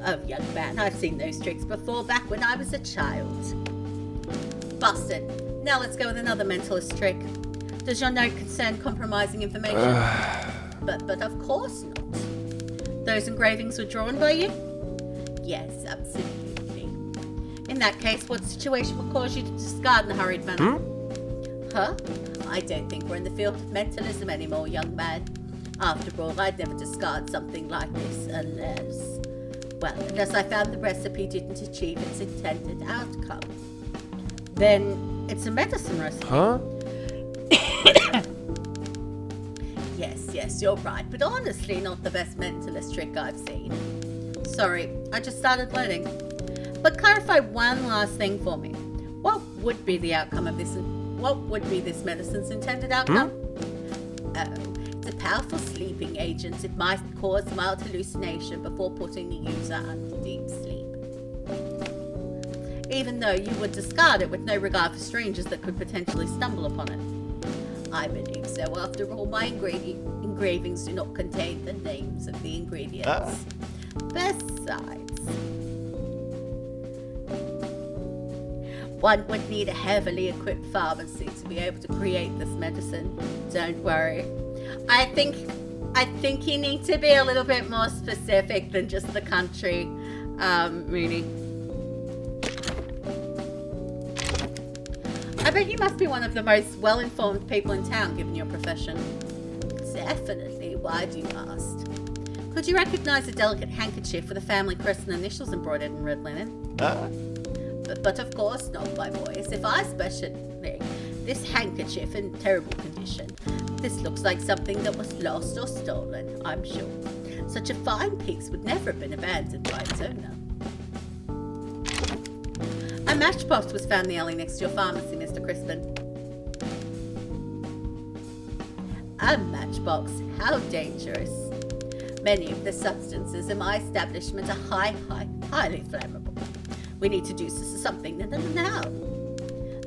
Speaker 1: Oh, young man, I've seen those tricks before, back when I was a child. Busted. Now let's go with another mentalist trick. Does your note concern compromising information? But of course not. Those engravings were drawn by you? Yes, absolutely. In that case, what situation would cause you to discard in a hurried manner? I don't think we're in the field of mentalism anymore, young man. After all, I'd never discard something like this unless I found the recipe didn't achieve its intended outcome. Then it's a medicine recipe.
Speaker 3: Huh?
Speaker 1: Yes, you're right, but honestly not the best mentalist trick I've seen. Sorry, I just started learning. But clarify one last thing for me. What would be the outcome of this? What would be this medicine's intended outcome? It's a powerful sleeping agent. It might cause mild hallucination before putting the user under deep sleep. Even though you would discard it with no regard for strangers that could potentially stumble upon it. I believe so. After all, my engravings do not contain the names of the ingredients. Besides, one would need a heavily equipped pharmacy to be able to create this medicine. Don't worry. I think you need to be a little bit more specific than just the country, Mooney. I bet you must be one of the most well-informed people in town, given your profession. Definitely. Why do you ask? Could you recognize a delicate handkerchief with a family crest and initials embroidered in red linen? But of course not, my boys. If I especially this handkerchief in terrible condition, this looks like something that was lost or stolen, I'm sure. Such a fine piece would never have been abandoned by its owner. A matchbox was found in the alley next to your pharmacy, Mr. Crispin. A matchbox? How dangerous. Many of the substances in my establishment are highly flammable. We need to do something now.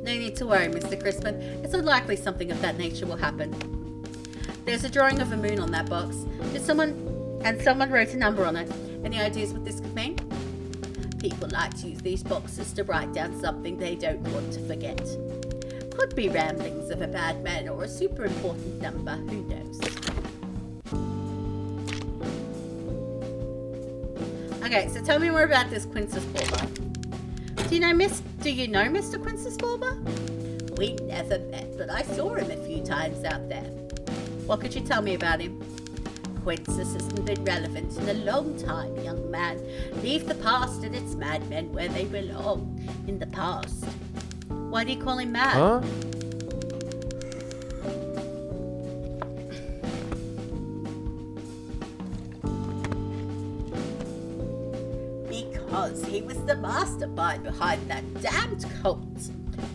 Speaker 1: No need to worry, Mr. Crispin. It's unlikely something of that nature will happen. There's a drawing of a moon on that box. Someone wrote a number on it. Any ideas what this could mean? People like to use these boxes to write down something they don't want to forget. Could be ramblings of a bad man or a super important number, who knows? Okay, so tell me more about this Quintus Borba. Do you know Mr. Quintus Borba? We never met, but I saw him a few times out there. What could you tell me about him? Quintus hasn't been relevant in a long time, young man. Leave the past and its madmen where they belong. In the past. Why do you call him mad?
Speaker 3: Huh?
Speaker 1: Because he was the mastermind behind that damned cult.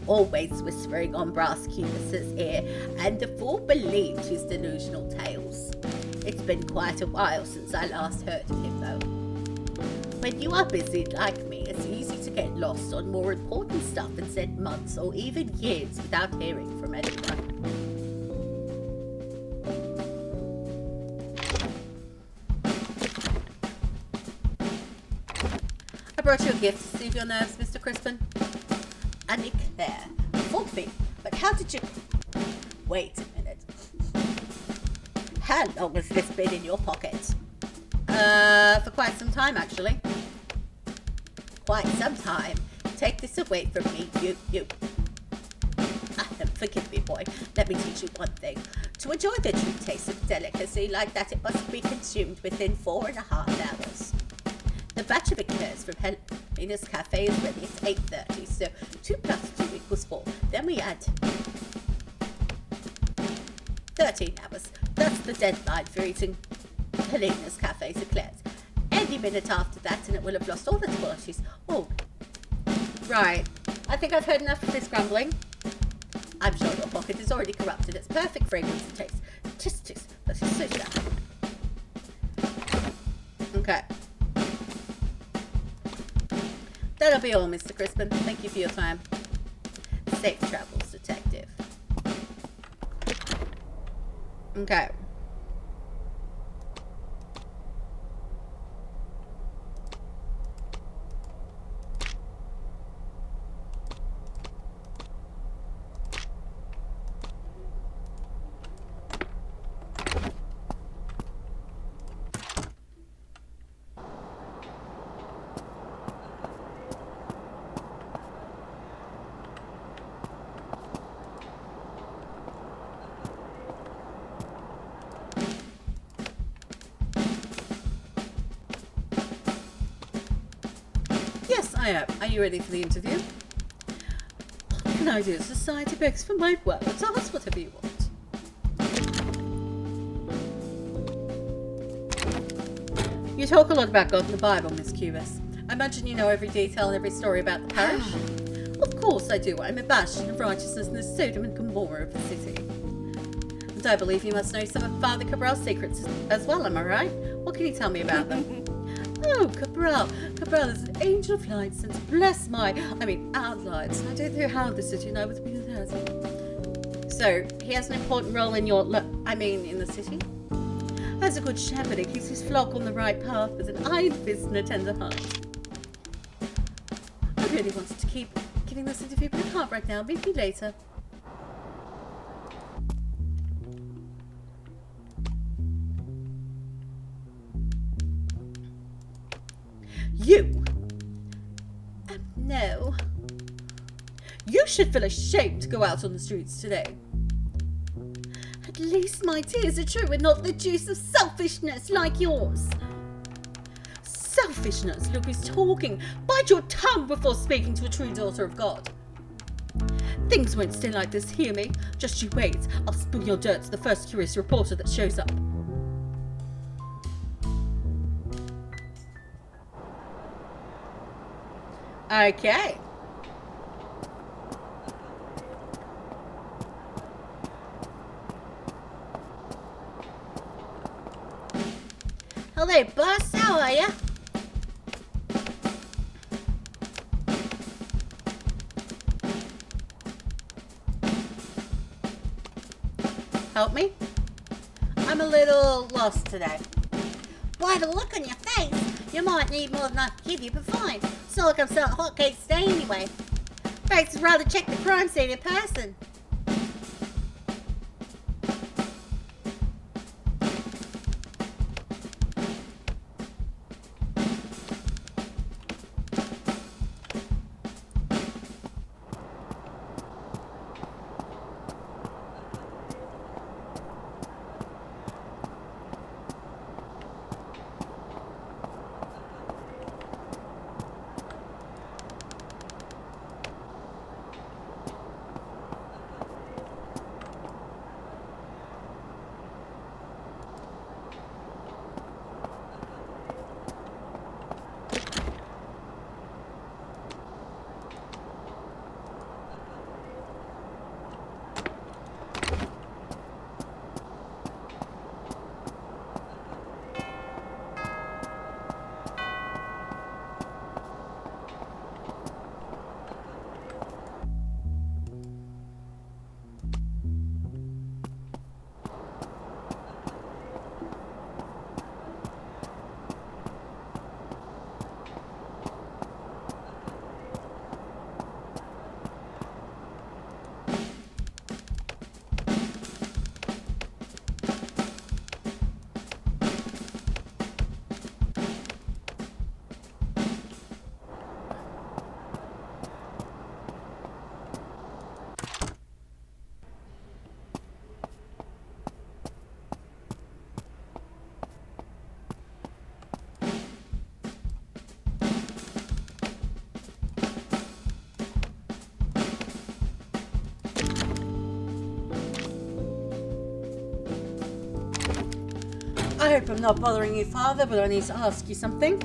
Speaker 1: Always whispering on Brass Cubus's ear, and the fool believed his delusional tales. It's been quite a while since I last heard of him, though. When you are busy like me, it's easy to get lost on more important stuff and spend months or even years without hearing from anyone. I brought you a gift to soothe your nerves, Mr. Crispin. An eclair. Forfeit. But how did you... Wait a minute. How long has this been in your pocket? For quite some time, actually. Quite some time. Take this away from me, you. Forgive me, boy. Let me teach you one thing. To enjoy the true taste of delicacy like that, it must be consumed within 4.5 hours. The batch of eclairs from Helena's Cafe is ready at 8:30, so 2 + 2 equals 4. Then we add 13 hours. That's the deadline for eating Helena's Cafe's eclairs. Any minute after that and it will have lost all its qualities. Oh, right. I think I've heard enough of this grumbling. I'm sure your pocket is already corrupted. It's perfect fragrance and taste. Tis, that is so sad. Okay. That'll be all, Mr. Crispin. Thank you for your time. Safe travels, Detective. Okay. Hiya, are you ready for the interview? What can I do? Society begs for my word. Ask whatever you want. You talk a lot about God and the Bible, Miss Cubis. I imagine you know every detail and every story about the parish. Of course I do. I'm a bastion of righteousness in the Sodom and Gomorrah of the city. And I believe you must know some of Father Cabral's secrets as well, am I right? What can you tell me about them? Oh, Cabral. Cabral is an angel of light since our lives. I don't know how the city and I would be without him. So, he has an important role in in the city? As a good shepherd, he keeps his flock on the right path with an iron fist and a tender heart. I really wanted to keep giving this interview, but I can't right now. Meet me later. You? No. You should feel ashamed to go out on the streets today. At least my tears are true and not the juice of selfishness like yours. Selfishness? Look who's talking. Bite your tongue before speaking to a true daughter of God. Things won't stay like this, hear me? Just you wait. I'll spill your dirt to the first curious reporter that shows up. Okay. Hello, boss. How are ya? Help me? I'm a little lost today. By the look on your face, you might need more than I can give you, but fine. It's not like I'm selling hotcakes today anyway. Folks would rather check the crime scene in person. I hope I'm not bothering you, Father, but I need to ask you something.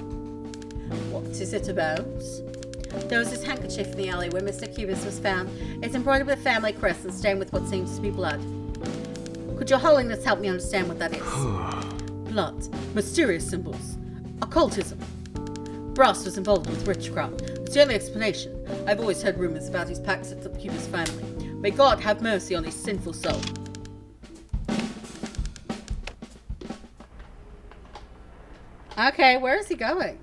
Speaker 1: What is it about? There was this handkerchief in the alley where Mr. Cubis was found. It's embroidered with a family crest and stained with what seems to be blood. Could your holiness help me understand what that is? Blood, mysterious symbols, occultism. Brass was involved with witchcraft. It's the only explanation. I've always heard rumors about his pacts with the Cubis family. May God have mercy on his sinful soul. Okay, where is he going?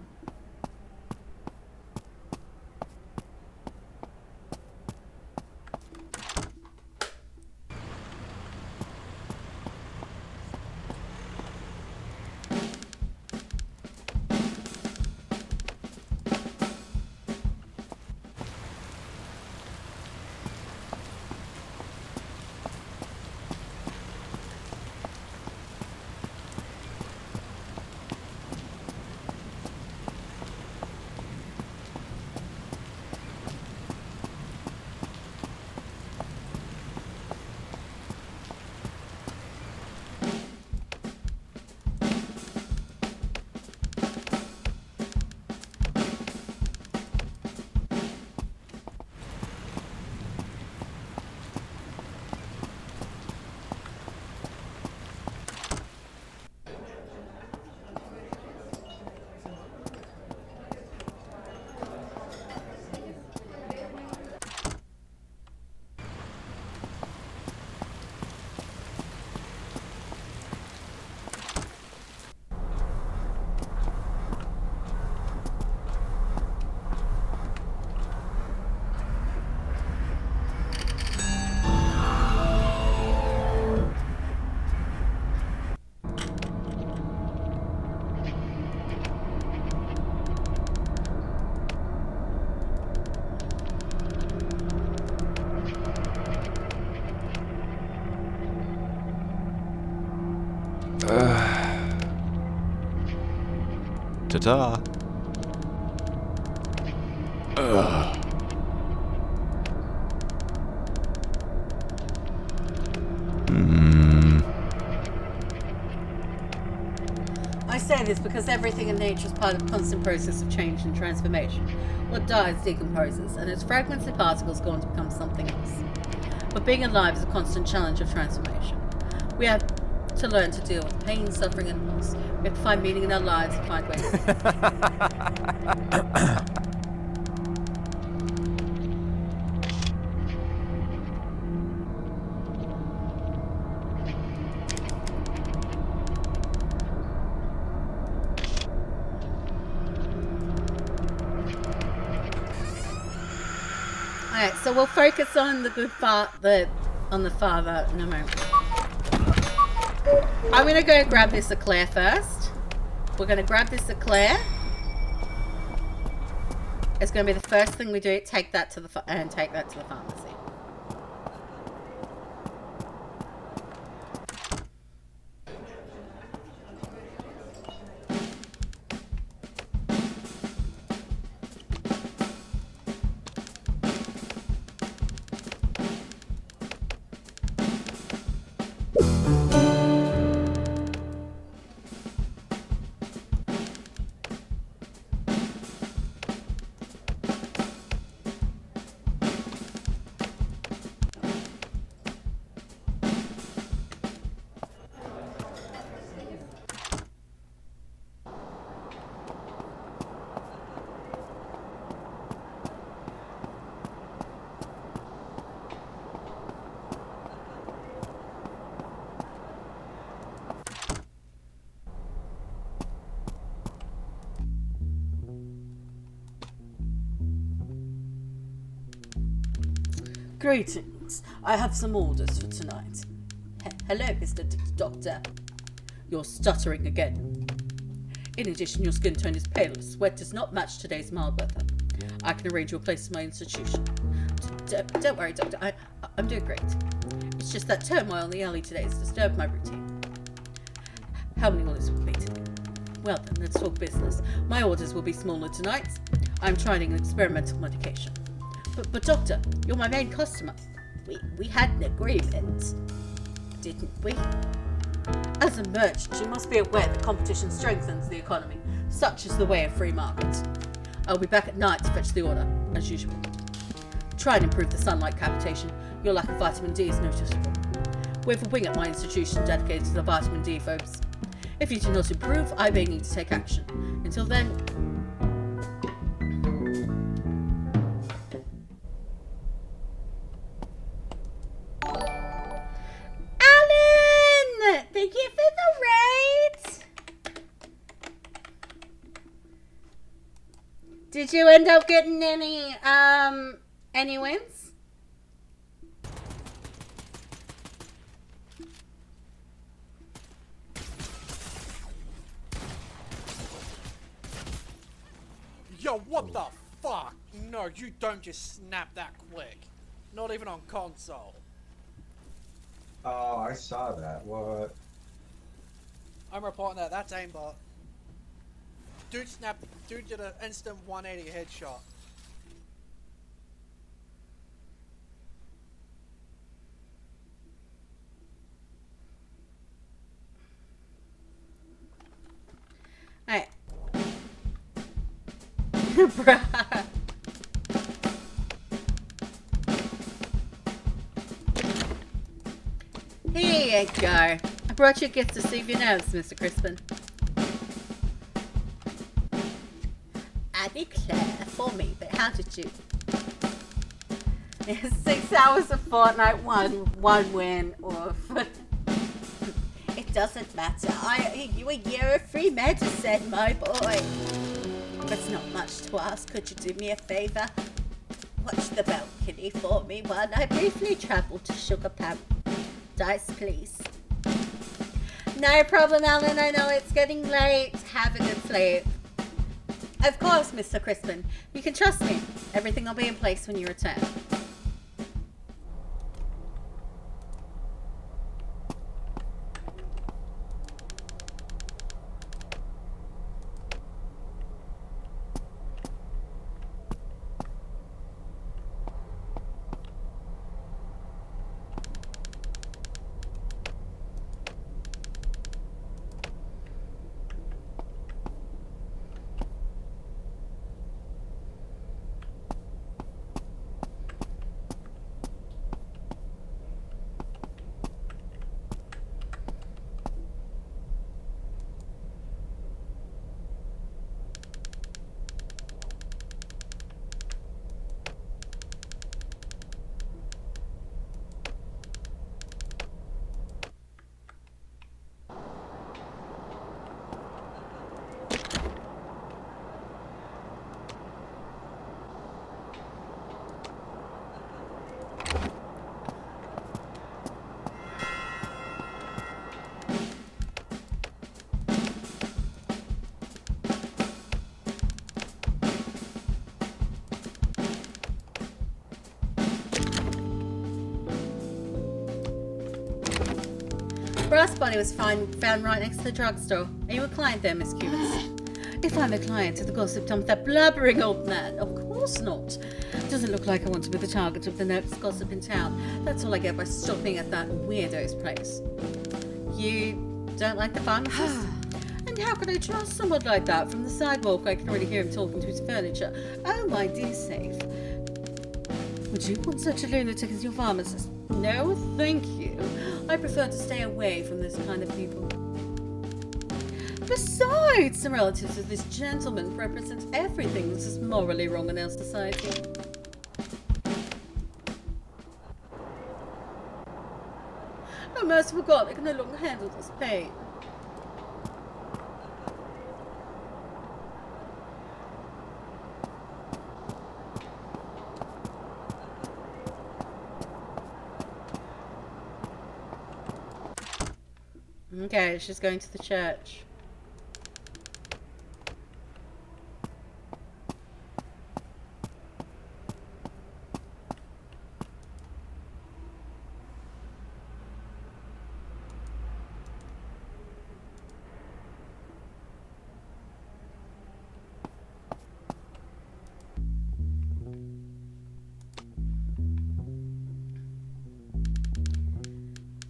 Speaker 3: Ta-ta. Ugh.
Speaker 1: I say this because everything in nature is part of a constant process of change and transformation. What dies decomposes, and its fragments and particles go on to become something else. But being alive is a constant challenge of transformation. We have to learn to deal with pain, suffering, and loss. We have to find meaning in our lives and find ways. Alright, so we'll focus on the on the father in a moment. I'm gonna go grab this eclair first. We're gonna grab this eclair. It's gonna be the first thing we do. Take that to the pharmacy. Greetings. I have some orders for tonight. Hello, Mr. Doctor. You're stuttering again. In addition, your skin tone is pale. Sweat does not match today's mild weather. I can arrange your place in my institution. Don't worry, Doctor. I'm doing great. It's just that turmoil in the alley today has disturbed my routine. How many orders will be today? Well then, let's talk business. My orders will be smaller tonight. I'm trying an experimental medication. But Doctor, you're my main customer. We had an agreement, didn't we? As a merchant, you must be aware that competition strengthens the economy. Such is the way of free markets. I'll be back at night to fetch the order, as usual. Try and improve the sunlight capitation. Your lack of vitamin D is noticeable. We have a wing at my institution dedicated to the vitamin D phobes. If you do not improve, I may need to take action. Until then... Alan! Thank you for the raid! Did you end up getting any wins?
Speaker 4: Yo, what the fuck? No, you don't just snap that quick. Not even on console.
Speaker 5: Oh, I saw that. What?
Speaker 4: I'm reporting that. That's aimbot. Dude snapped. Dude did an instant 180 headshot.
Speaker 1: Alright. Bruh. Here you go. I brought you a gift to soothe your nerves, Mr. Crispin. I declare for me, but how did you? 6 hours of Fortnite, one win, or it doesn't matter. I owe you a year of free medicine, my boy. It's not much to ask. Could you do me a favor? Watch the balcony for me while I briefly travel to Sugar Paradise, please. No problem, Alan. I know it's getting late. Have a good sleep. Of course, Mr. Crispin. You can trust me. Everything will be in place when you return. Brass body was found right next to the drugstore. Are you a client there, Miss Cubis? If I'm a client of the gossip dump, that blubbering old man, of course not. Doesn't look like I want to be the target of the next gossip in town. That's all I get by stopping at that weirdo's place. You don't like the pharmacist? And how can I trust someone like that? From the sidewalk, I can already hear him talking to his furniture. Oh, my dear Safe. Would you want such a lunatic as your pharmacist? No, thank you. I prefer to stay away from this kind of people. Besides, the relatives of this gentleman represent everything that is morally wrong in our society. Oh, merciful God, I can no longer handle this pain. Okay, she's going to the church.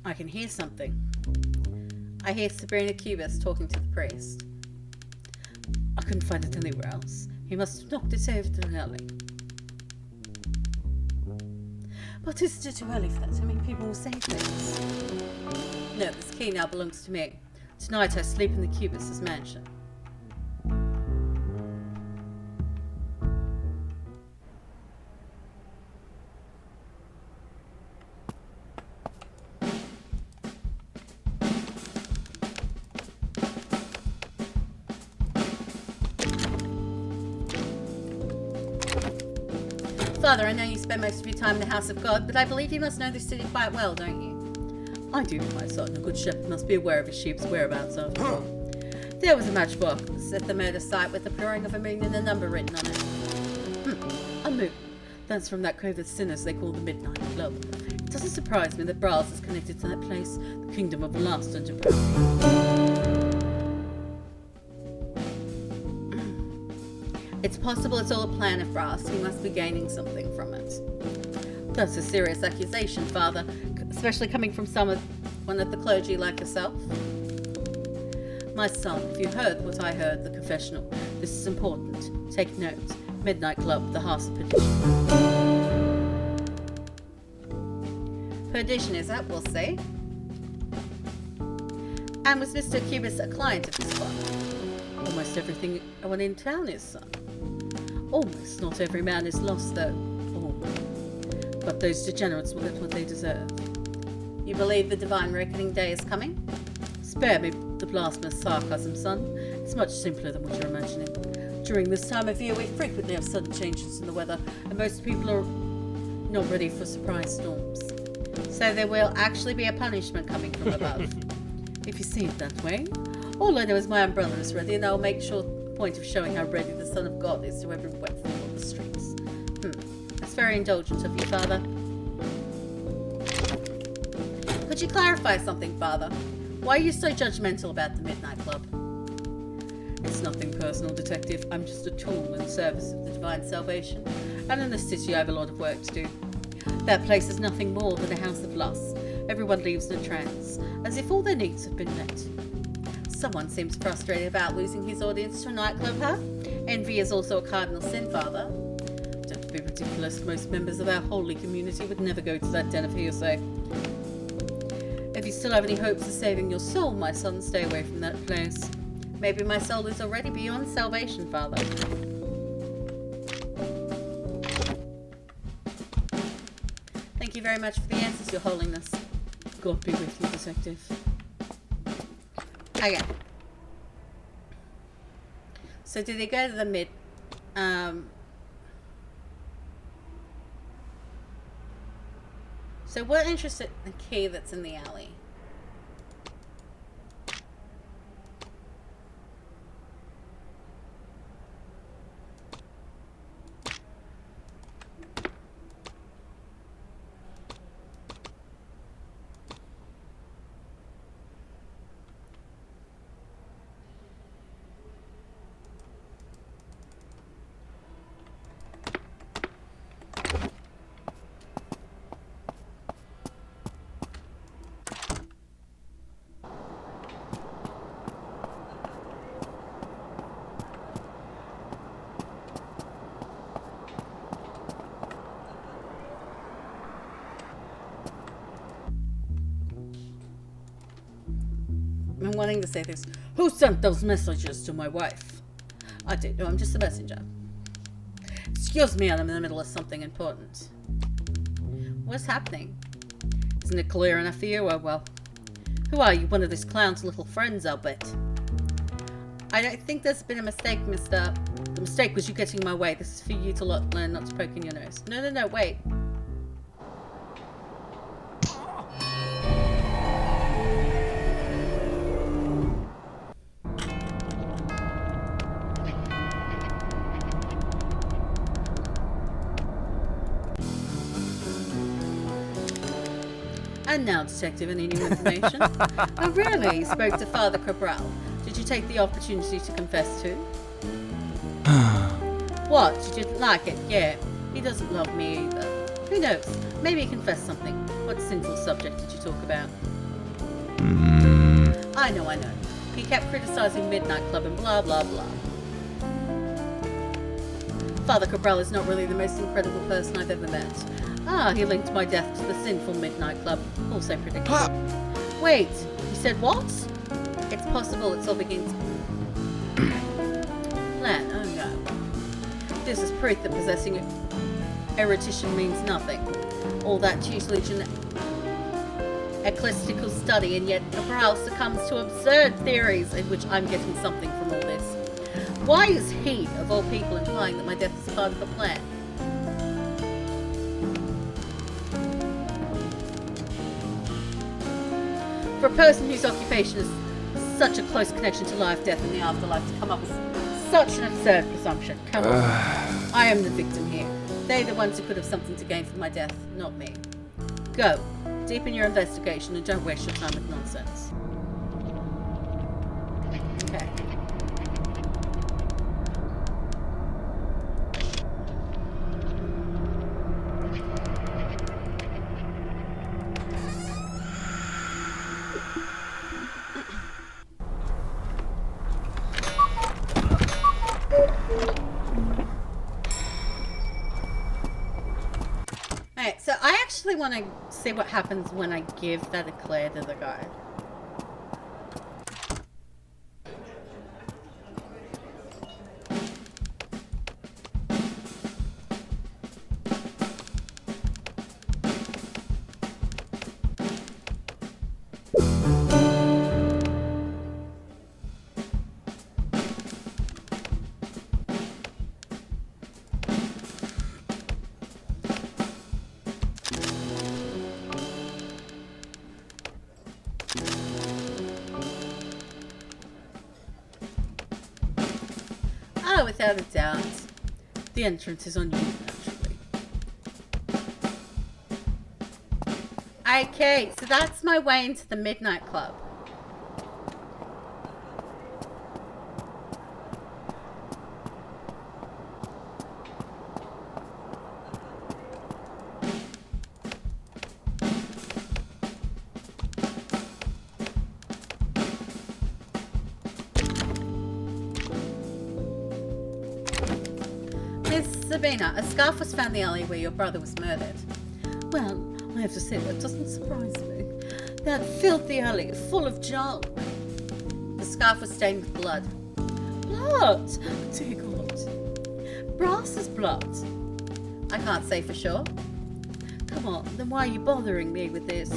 Speaker 1: I can hear something. I hear Sabrina Cubis talking to the priest. I couldn't find it anywhere else. He must have knocked it over too early. But is it too early for that? I mean, people will say things. No, this key now belongs to me. Tonight I sleep in the Cubis' mansion. Father, I know you spend most of your time in the house of God, but I believe you must know this city quite well, don't you? I do, my son. A good shepherd must be aware of his sheep's whereabouts after all. There was a matchbox at the murder site with the pouring of a moon and a number written on it. A moon. That's from that cove of sinners they call the Midnight Club. It doesn't surprise me that Brass is connected to that place, the kingdom of lust and depravity. It's possible it's all a plan of Brass. He must be gaining something from it. That's a serious accusation, Father, especially coming from one of the clergy like yourself. My son, if you heard what I heard, the confessional, this is important. Take note. Midnight Club, the house of perdition. Perdition, is that? We'll see. And was Mr. Cubis a client of this club? Almost everyone in town is, son. Almost not every man is lost, though. Almost. But those degenerates will get what they deserve. You believe the divine reckoning day is coming? Spare me the blasphemous sarcasm, son. It's much simpler than what you're imagining. During this time of year, we frequently have sudden changes in the weather, and most people are not ready for surprise storms. So there will actually be a punishment coming from above. If you see it that way. All I know is my umbrella is ready, and I'll make sure point of showing how ready the Son of God is to every wet fool on the streets. That's very indulgent of you, Father. Could you clarify something, Father? Why are you so judgmental about the Midnight Club? It's nothing personal, Detective. I'm just a tool in service of the divine salvation. And in this city I have a lot of work to do. That place is nothing more than a house of lust. Everyone leaves in a trance, as if all their needs have been met. Someone seems frustrated about losing his audience to a nightclub, huh? Envy is also a cardinal sin, Father. Don't be ridiculous. Most members of our holy community would never go to that den of hearsay. If you still have any hopes of saving your soul, my son, stay away from that place. Maybe my soul is already beyond salvation, Father. Thank you very much for the answers, Your Holiness. God be with you, Detective. Okay. So did they go to the So we're interested in the key that's in the alley. planning to say this. Who sent those messages to my wife? I don't know, I'm just a messenger. Excuse me, I'm in the middle of something important. What's happening? Isn't it clear enough for you? Oh, well. Who are you? One of this clown's little friends, I'll bet. I don't think there's been a mistake, mister. The mistake was you getting in my way. This is for you to learn not to poke in your nose. No, wait. And now, Detective, any new information? Oh, really? You spoke to Father Cabral. Did you take the opportunity to confess too? What? You didn't like it? Yeah. He doesn't love me either. Who knows? Maybe he confessed something. What sinful subject did you talk about? I know. He kept criticizing Midnight Club and blah blah blah. Father Cabral is not really the most incredible person I've ever met. Ah, he linked my death to the sinful Midnight Club. Also predictable. Wait, you said what? It's possible it's all begins. Plan, oh no. This is proof that possessing erudition means nothing. All that tutelage and ecclesiastical study, and yet Cabral succumbs to absurd theories in which I'm getting something from all this. Why is he, of all people, implying that my death is part of the plan? For a person whose occupation is such a close connection to life, death, and the afterlife to come up with such an absurd presumption. Come on. I am the victim here. They're the ones who could have something to gain from my death, not me. Go. Deepen your investigation and don't waste your time with nonsense. Okay. Alright, so I actually want to see what happens when I give that eclair to the guy. Oh, without a doubt. The entrance is on you, naturally. Okay, so that's my way into the Midnight Club. Miss Sabina, a scarf was found in the alley where your brother was murdered. Well, I have to say that doesn't surprise me. That filthy alley, full of junk. The scarf was stained with blood. Blood? Dear God. Brass's blood? I can't say for sure. Come on, then why are you bothering me with this?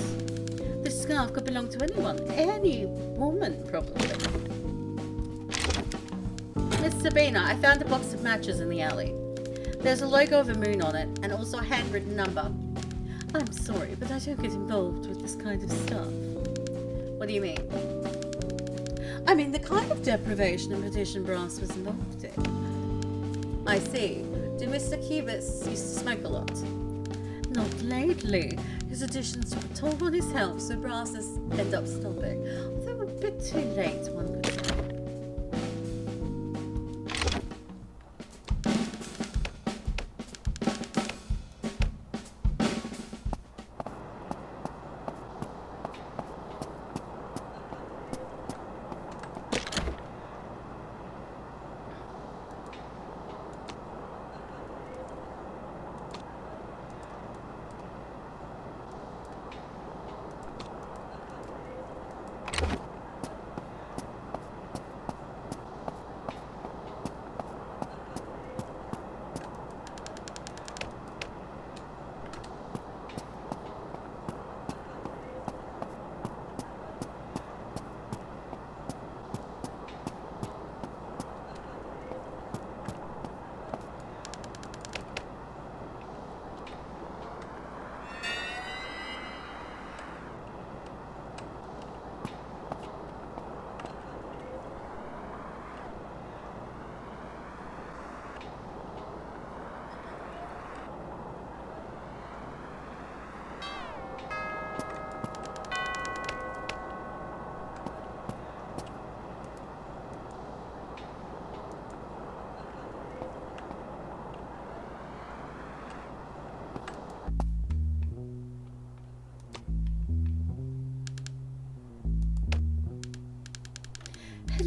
Speaker 1: This scarf could belong to anyone. Any woman, probably. Miss Sabina, I found a box of matches in the alley. There's a logo of a moon on it, and also a handwritten number. I'm sorry, but I don't get involved with this kind of stuff. What do you mean? I mean the kind of deprivation and petition Brass was involved in. I see. Do Mr. Kibis used to smoke a lot? Not lately. His additions took a toll on his health, so Brass has ended up stopping. Although a bit too late, one could say.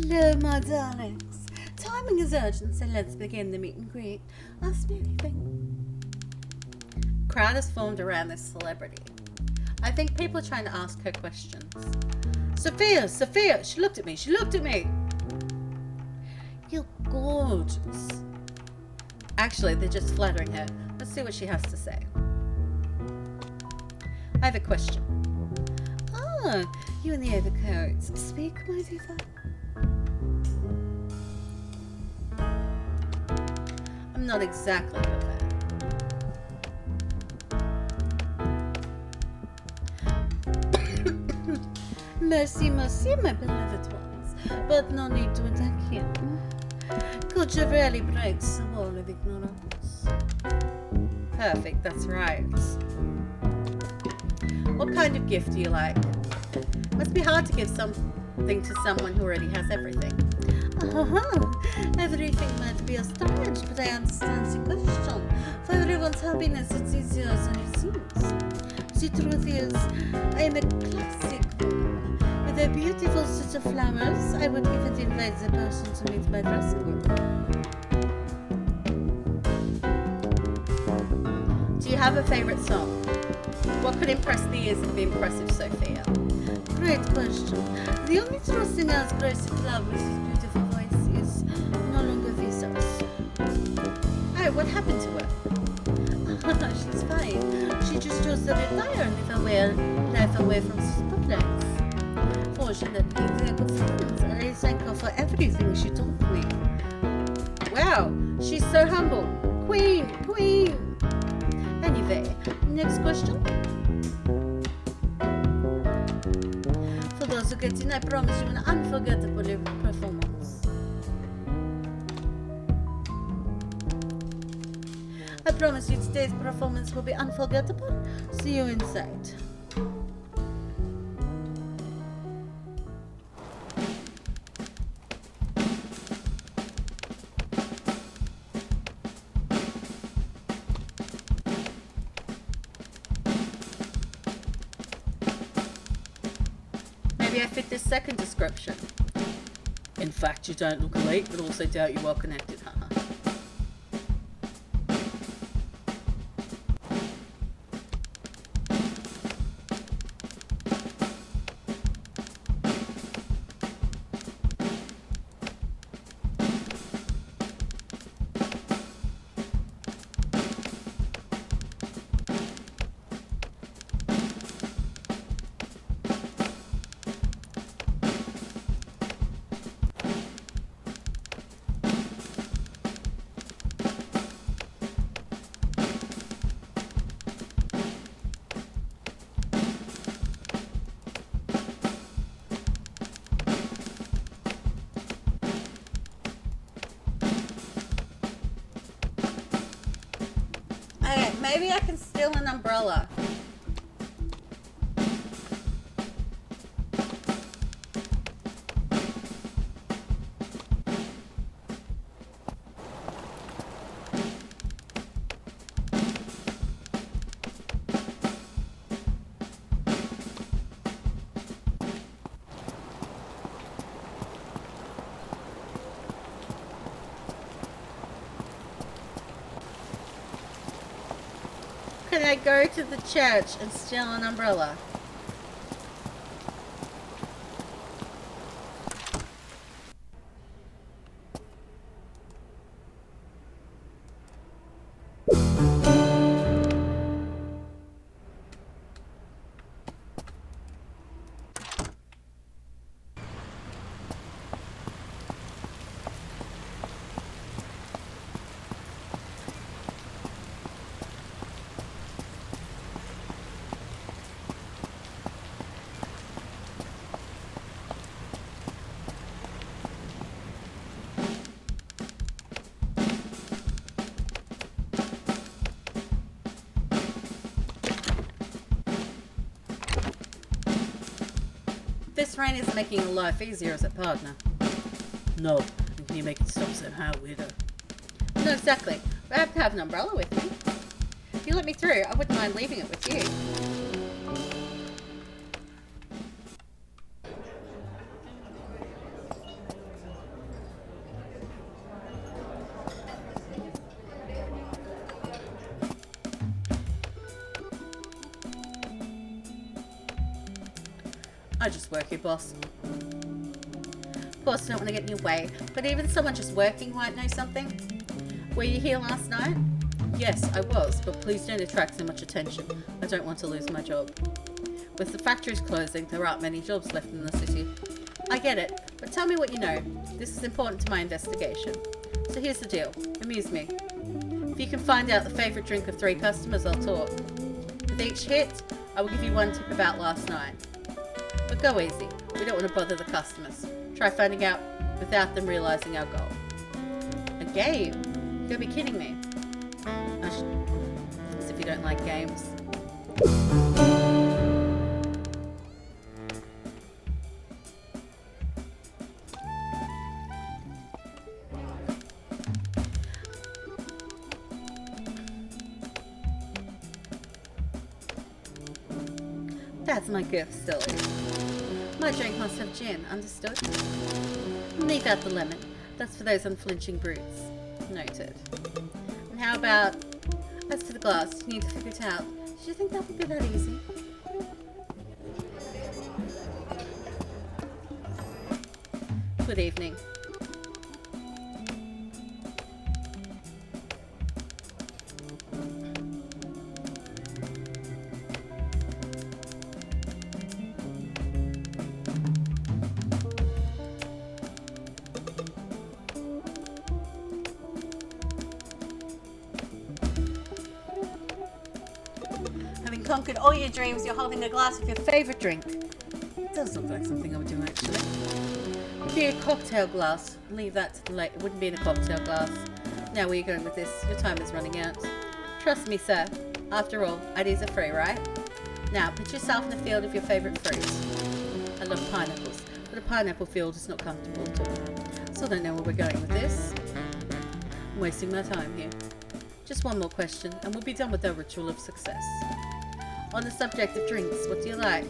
Speaker 1: Hello, my darlings. Timing is urgent, so let's begin the meet and greet. Ask me anything. Crowd has formed around this celebrity. I think people are trying to ask her questions. Sophia, she looked at me. You're gorgeous. Actually, they're just flattering her. Let's see what she has to say. I have a question. Ah, you in the overcoat. Speak, my diva. I'm not exactly a fan. Mercy, my beloved ones, but no need to attack him. Could you really break the wall of ignorance? Perfect, that's right. What kind of gift do you like? Must be hard to give something to someone who already has everything. Everything might be a stretch, but I understand the question. For everyone's happiness, it's easier than it seems. The truth is, I am a classic woman. With a beautiful set of flowers, I would even invite the person to meet my dressing room. Do you have a favorite song? What could impress the ears of the impressive Sophia? Great question. The only true singer as Gracie Club with his beautiful voice is no longer with us. Oh, what happened to her? She's fine. She just chose to retire and live away from the spotlights. Fortunately, we are good friends, and I thank her for everything she taught me. Wow, she's so humble. Queen! Anyway, next question. For those who get in, I promise you an unforgettable performance. I promise you today's performance will be unforgettable. See you inside. Maybe I fit this second description. In fact, you don't look late, but also doubt you're well connected, haha. Okay, maybe I can steal an umbrella. Can I go to the church and steal an umbrella? This rain is making life easier as a partner. No, and can you make it stop somehow, weirdo? No, exactly. But I have to have an umbrella with me. If you let me through, I wouldn't mind leaving it with you. I just work here, boss. Of course, I don't want to get in your way, but even someone just working might know something. Were you here last night? Yes, I was, but please don't attract so much attention. I don't want to lose my job. With the factories closing, there aren't many jobs left in the city. I get it, but tell me what you know. This is important to my investigation. So here's the deal. Amuse me. If you can find out the favourite drink of 3 customers, I'll talk. With each hit, I will give you 1 tip about last night. But go easy. We don't want to bother the customers. Try finding out without them realising our goal. A game? You gotta be kidding me. As if you don't like games. That's my gift, silly. My drink must have gin, understood? Leave out the lemon. That's for those unflinching brutes. Noted. And how about... As to the glass, you need to figure it out. Did you think that would be that easy? Good evening. Having conquered all your dreams, you're holding a glass of your favourite drink. It does look like something I would do, actually. It'd be a cocktail glass. Leave that to the late. It wouldn't be in a cocktail glass. Now, where are you going with this? Your time is running out. Trust me, sir. After all, IDs are free, right? Now, put yourself in the field of your favourite fruit. I love pineapples, but a pineapple field is not comfortable at all. So I don't know where we're going with this. I'm wasting my time here. Just one more question, and we'll be done with our ritual of success. On the subject of drinks, what do you like?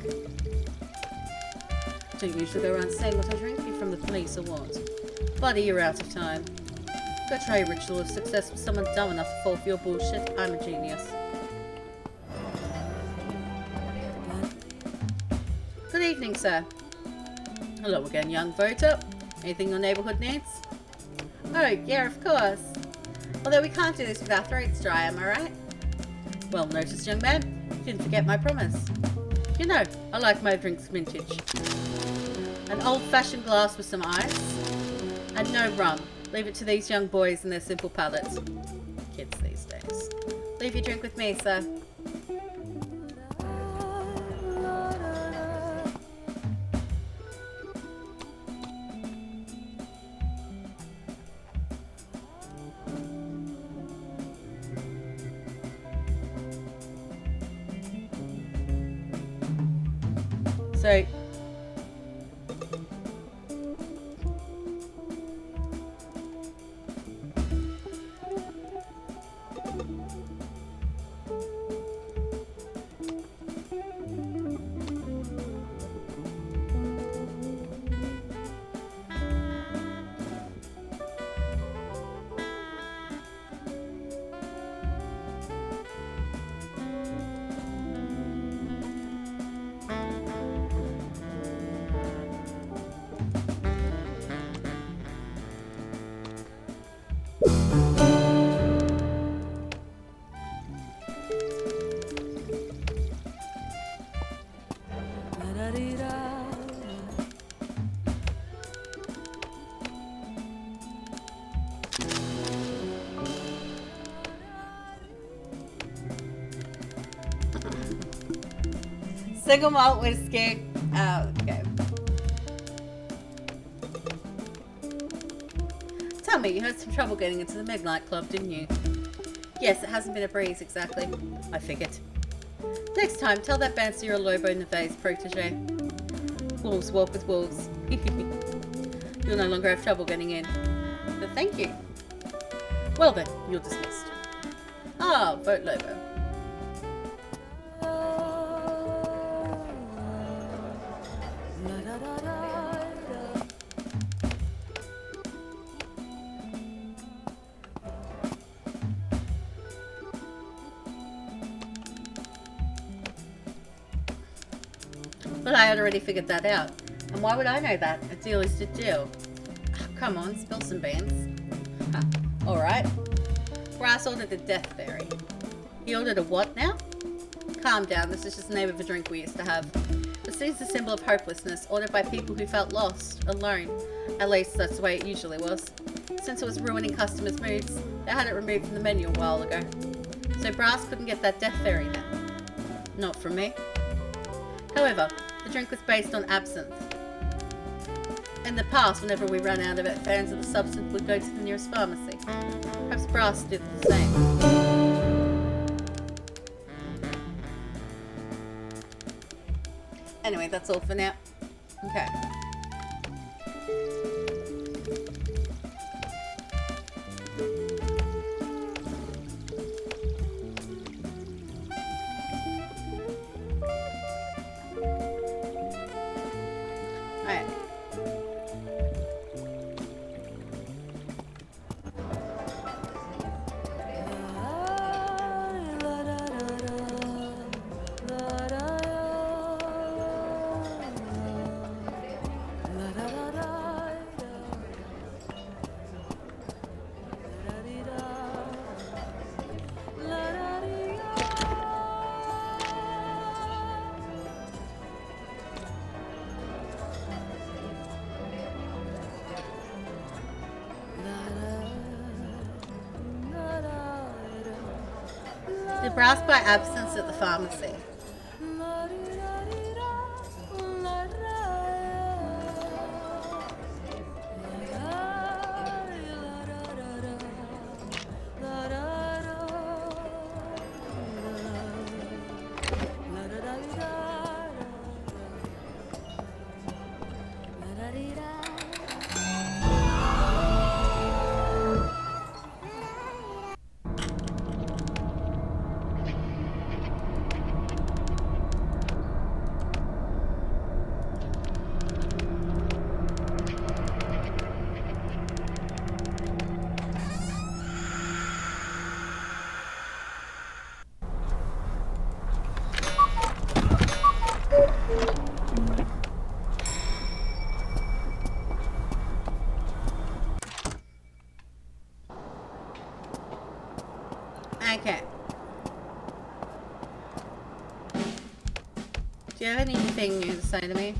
Speaker 1: Don't usually go around saying what I drink, you from the police or what? Buddy, you're out of time. Go try a ritual of success with someone dumb enough to fall for your bullshit. I'm a genius. Good evening, sir. Hello again, young voter. Anything your neighbourhood needs? Oh, yeah, of course. Although we can't do this with our throats dry, am I right? Well noticed, young man. You didn't forget my promise. You know, I like my drinks vintage. An old-fashioned glass with some ice. And no rum. Leave it to these young boys and their simple palates. Kids these days. Leave your drink with me, sir. So, single malt whiskey. Okay. Tell me, you had some trouble getting into the Midnight Club, didn't you? Yes, it hasn't been a breeze exactly. I figured. Next time, tell that bouncer you're a Lobo Neves protege. Wolves walk with wolves. You'll no longer have trouble getting in. But thank you. Well then, you're dismissed. Ah, vote Lobo. But I had already figured that out. And why would I know that? A deal is a deal. Oh, come on, spill some beans. Huh. Alright. Brass ordered the Death Fairy. He ordered a what now? Calm down, this is just the name of a drink we used to have. The sea is a symbol of hopelessness, ordered by people who felt lost, alone. At least that's the way it usually was. Since it was ruining customers' moods, they had it removed from the menu a while ago. So Brass couldn't get that Death Fairy then. Not from me. However, the drink was based on absinthe. In the past, whenever we ran out of it, fans of the substance would go to the nearest pharmacy. Perhaps Brass did the same. Anyway, that's all for now. Okay. Alright. Did Brass buy absinthe at the pharmacy? Okay. Do you have anything new to say to me?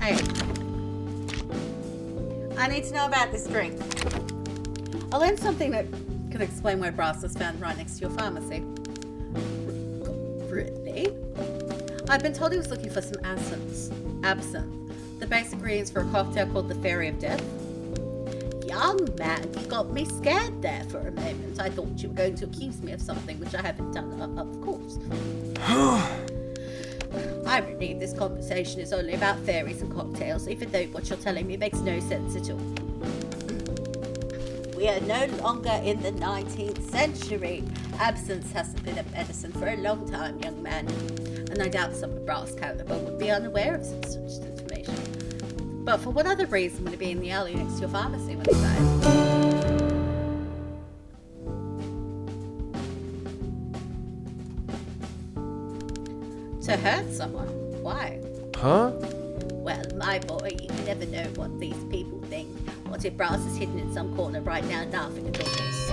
Speaker 1: Hey, I need to know about this drink. I learned something that could explain why Brass was found right next to your pharmacy. Really? I've been told he was looking for some absinthe, the basic ingredients for a cocktail called the Fairy of Death. Young man, you got me scared there for a moment. I thought you were going to accuse me of something which I haven't done, of course. I believe this conversation is only about fairies and cocktails, even though what you're telling me makes no sense at all. We are no longer in the 19th century. Absinthe hasn't been a medicine for a long time, young man. And I doubt some of Brass' caliber would be unaware of such information. But for what other reason would it be in the alley next to your pharmacy when he died? To hurt someone? Why?
Speaker 3: Huh?
Speaker 1: Well, my boy, you never know what these people think. What if Brass is hidden in some corner right now laughing at all this?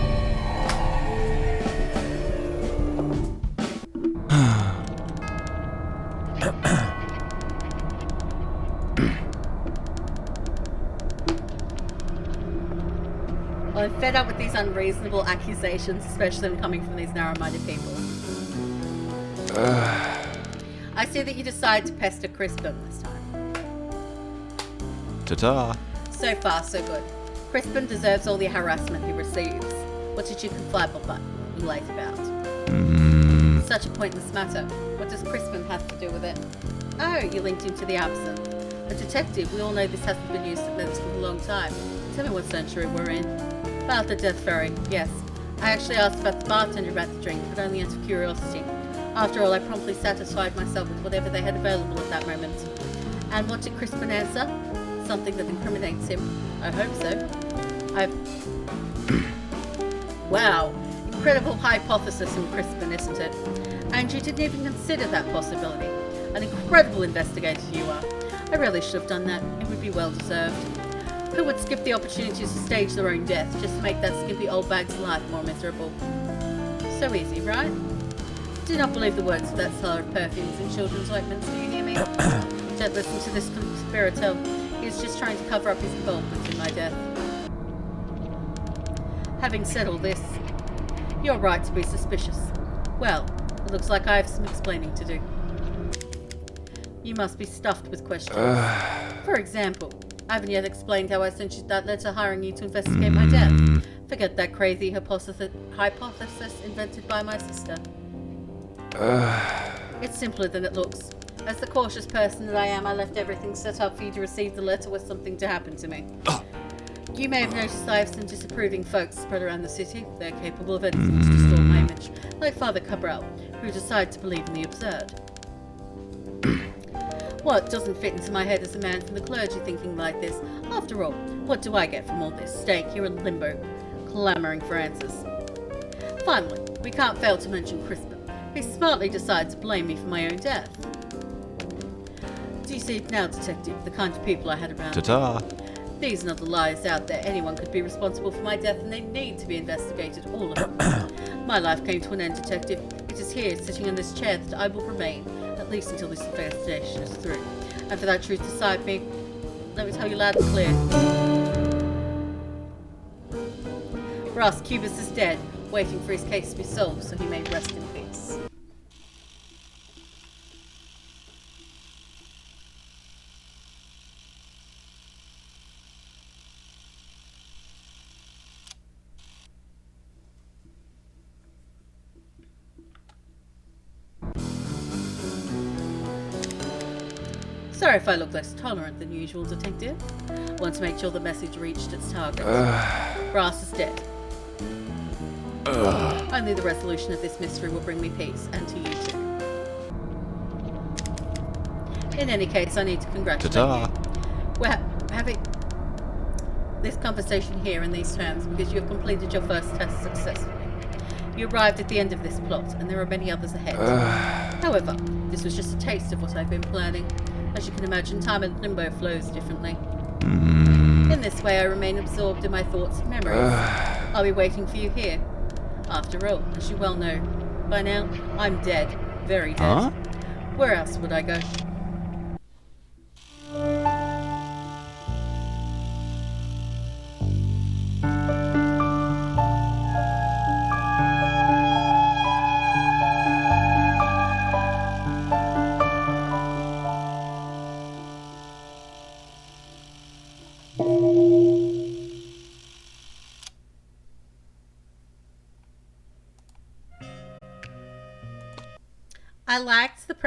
Speaker 1: Well, I'm fed up with these unreasonable accusations, especially when coming from these narrow-minded people. I see that you decide to pester Crispin this time.
Speaker 3: Ta-ta.
Speaker 1: So far, so good. Crispin deserves all the harassment he receives. What did you confide about? you late about? Such a pointless matter. What does Crispin have to do with it? Oh, you linked him to the absent. A detective, we all know this hasn't been used at Meds for a long time. Tell me what century we're in. About the Death Ferry, yes. I actually asked about the bartender about the drink, but only out of curiosity. After all, I promptly satisfied myself with whatever they had available at that moment. And what did Crispin answer? Something that incriminates him. I hope so. Wow. Incredible hypothesis from Crispin, isn't it? And you didn't even consider that possibility. An incredible investigator you are. I really should have done that. It would be well deserved. Who would skip the opportunity to stage their own death just to make that skimpy old bag's life more miserable? So easy, right? Do not believe the words of that seller of perfumes and children's ointments, do you hear me? Don't listen to this conspirator. He is just trying to cover up his involvement in my death. Having said all this, you're right to be suspicious. Well, it looks like I have some explaining to do. You must be stuffed with questions. For example, I haven't yet explained how I sent you that letter hiring you to investigate my death. Forget that crazy hypothesis invented by my sister. It's simpler than it looks. As the cautious person that I am, I left everything set up for you to receive the letter with something to happen to me. You may have noticed I have some disapproving folks spread around the city. They're capable of anything to distort my image, like Father Cabral, who decide to believe in the absurd. What doesn't fit into my head as a man from the clergy thinking like this? After all, what do I get from all this? Staying here in limbo, clamouring for answers. Finally, we can't fail to mention Crispin. He smartly decided to blame me for my own death. Do you see now, Detective, the kind of people I had around me?
Speaker 3: Ta-ta.
Speaker 1: These are not the lies out there. Anyone could be responsible for my death and they need to be investigated, all of them. My life came to an end, Detective. It is here, sitting in this chair, that I will remain, at least until this investigation is through. And for that truth beside me, let me tell you loud and clear. Ross Cubis is dead, waiting for his case to be solved so he may rest in peace. Sorry if I look less tolerant than usual, Detective. Want to make sure the message reached its target. Brass is dead. Only the resolution of this mystery will bring me peace, and to you too. In any case, I need to congratulate you. We're having this conversation here in these terms because you have completed your first test successfully. You arrived at the end of this plot, and there are many others ahead. However, this was just a taste of what I've been planning. As you can imagine, time and limbo flows differently. In this way, I remain absorbed in my thoughts and memories. I'll be waiting for you here. After all, as you well know, by now, I'm dead. Very dead.
Speaker 3: Huh?
Speaker 1: Where else would I go? I liked the premise.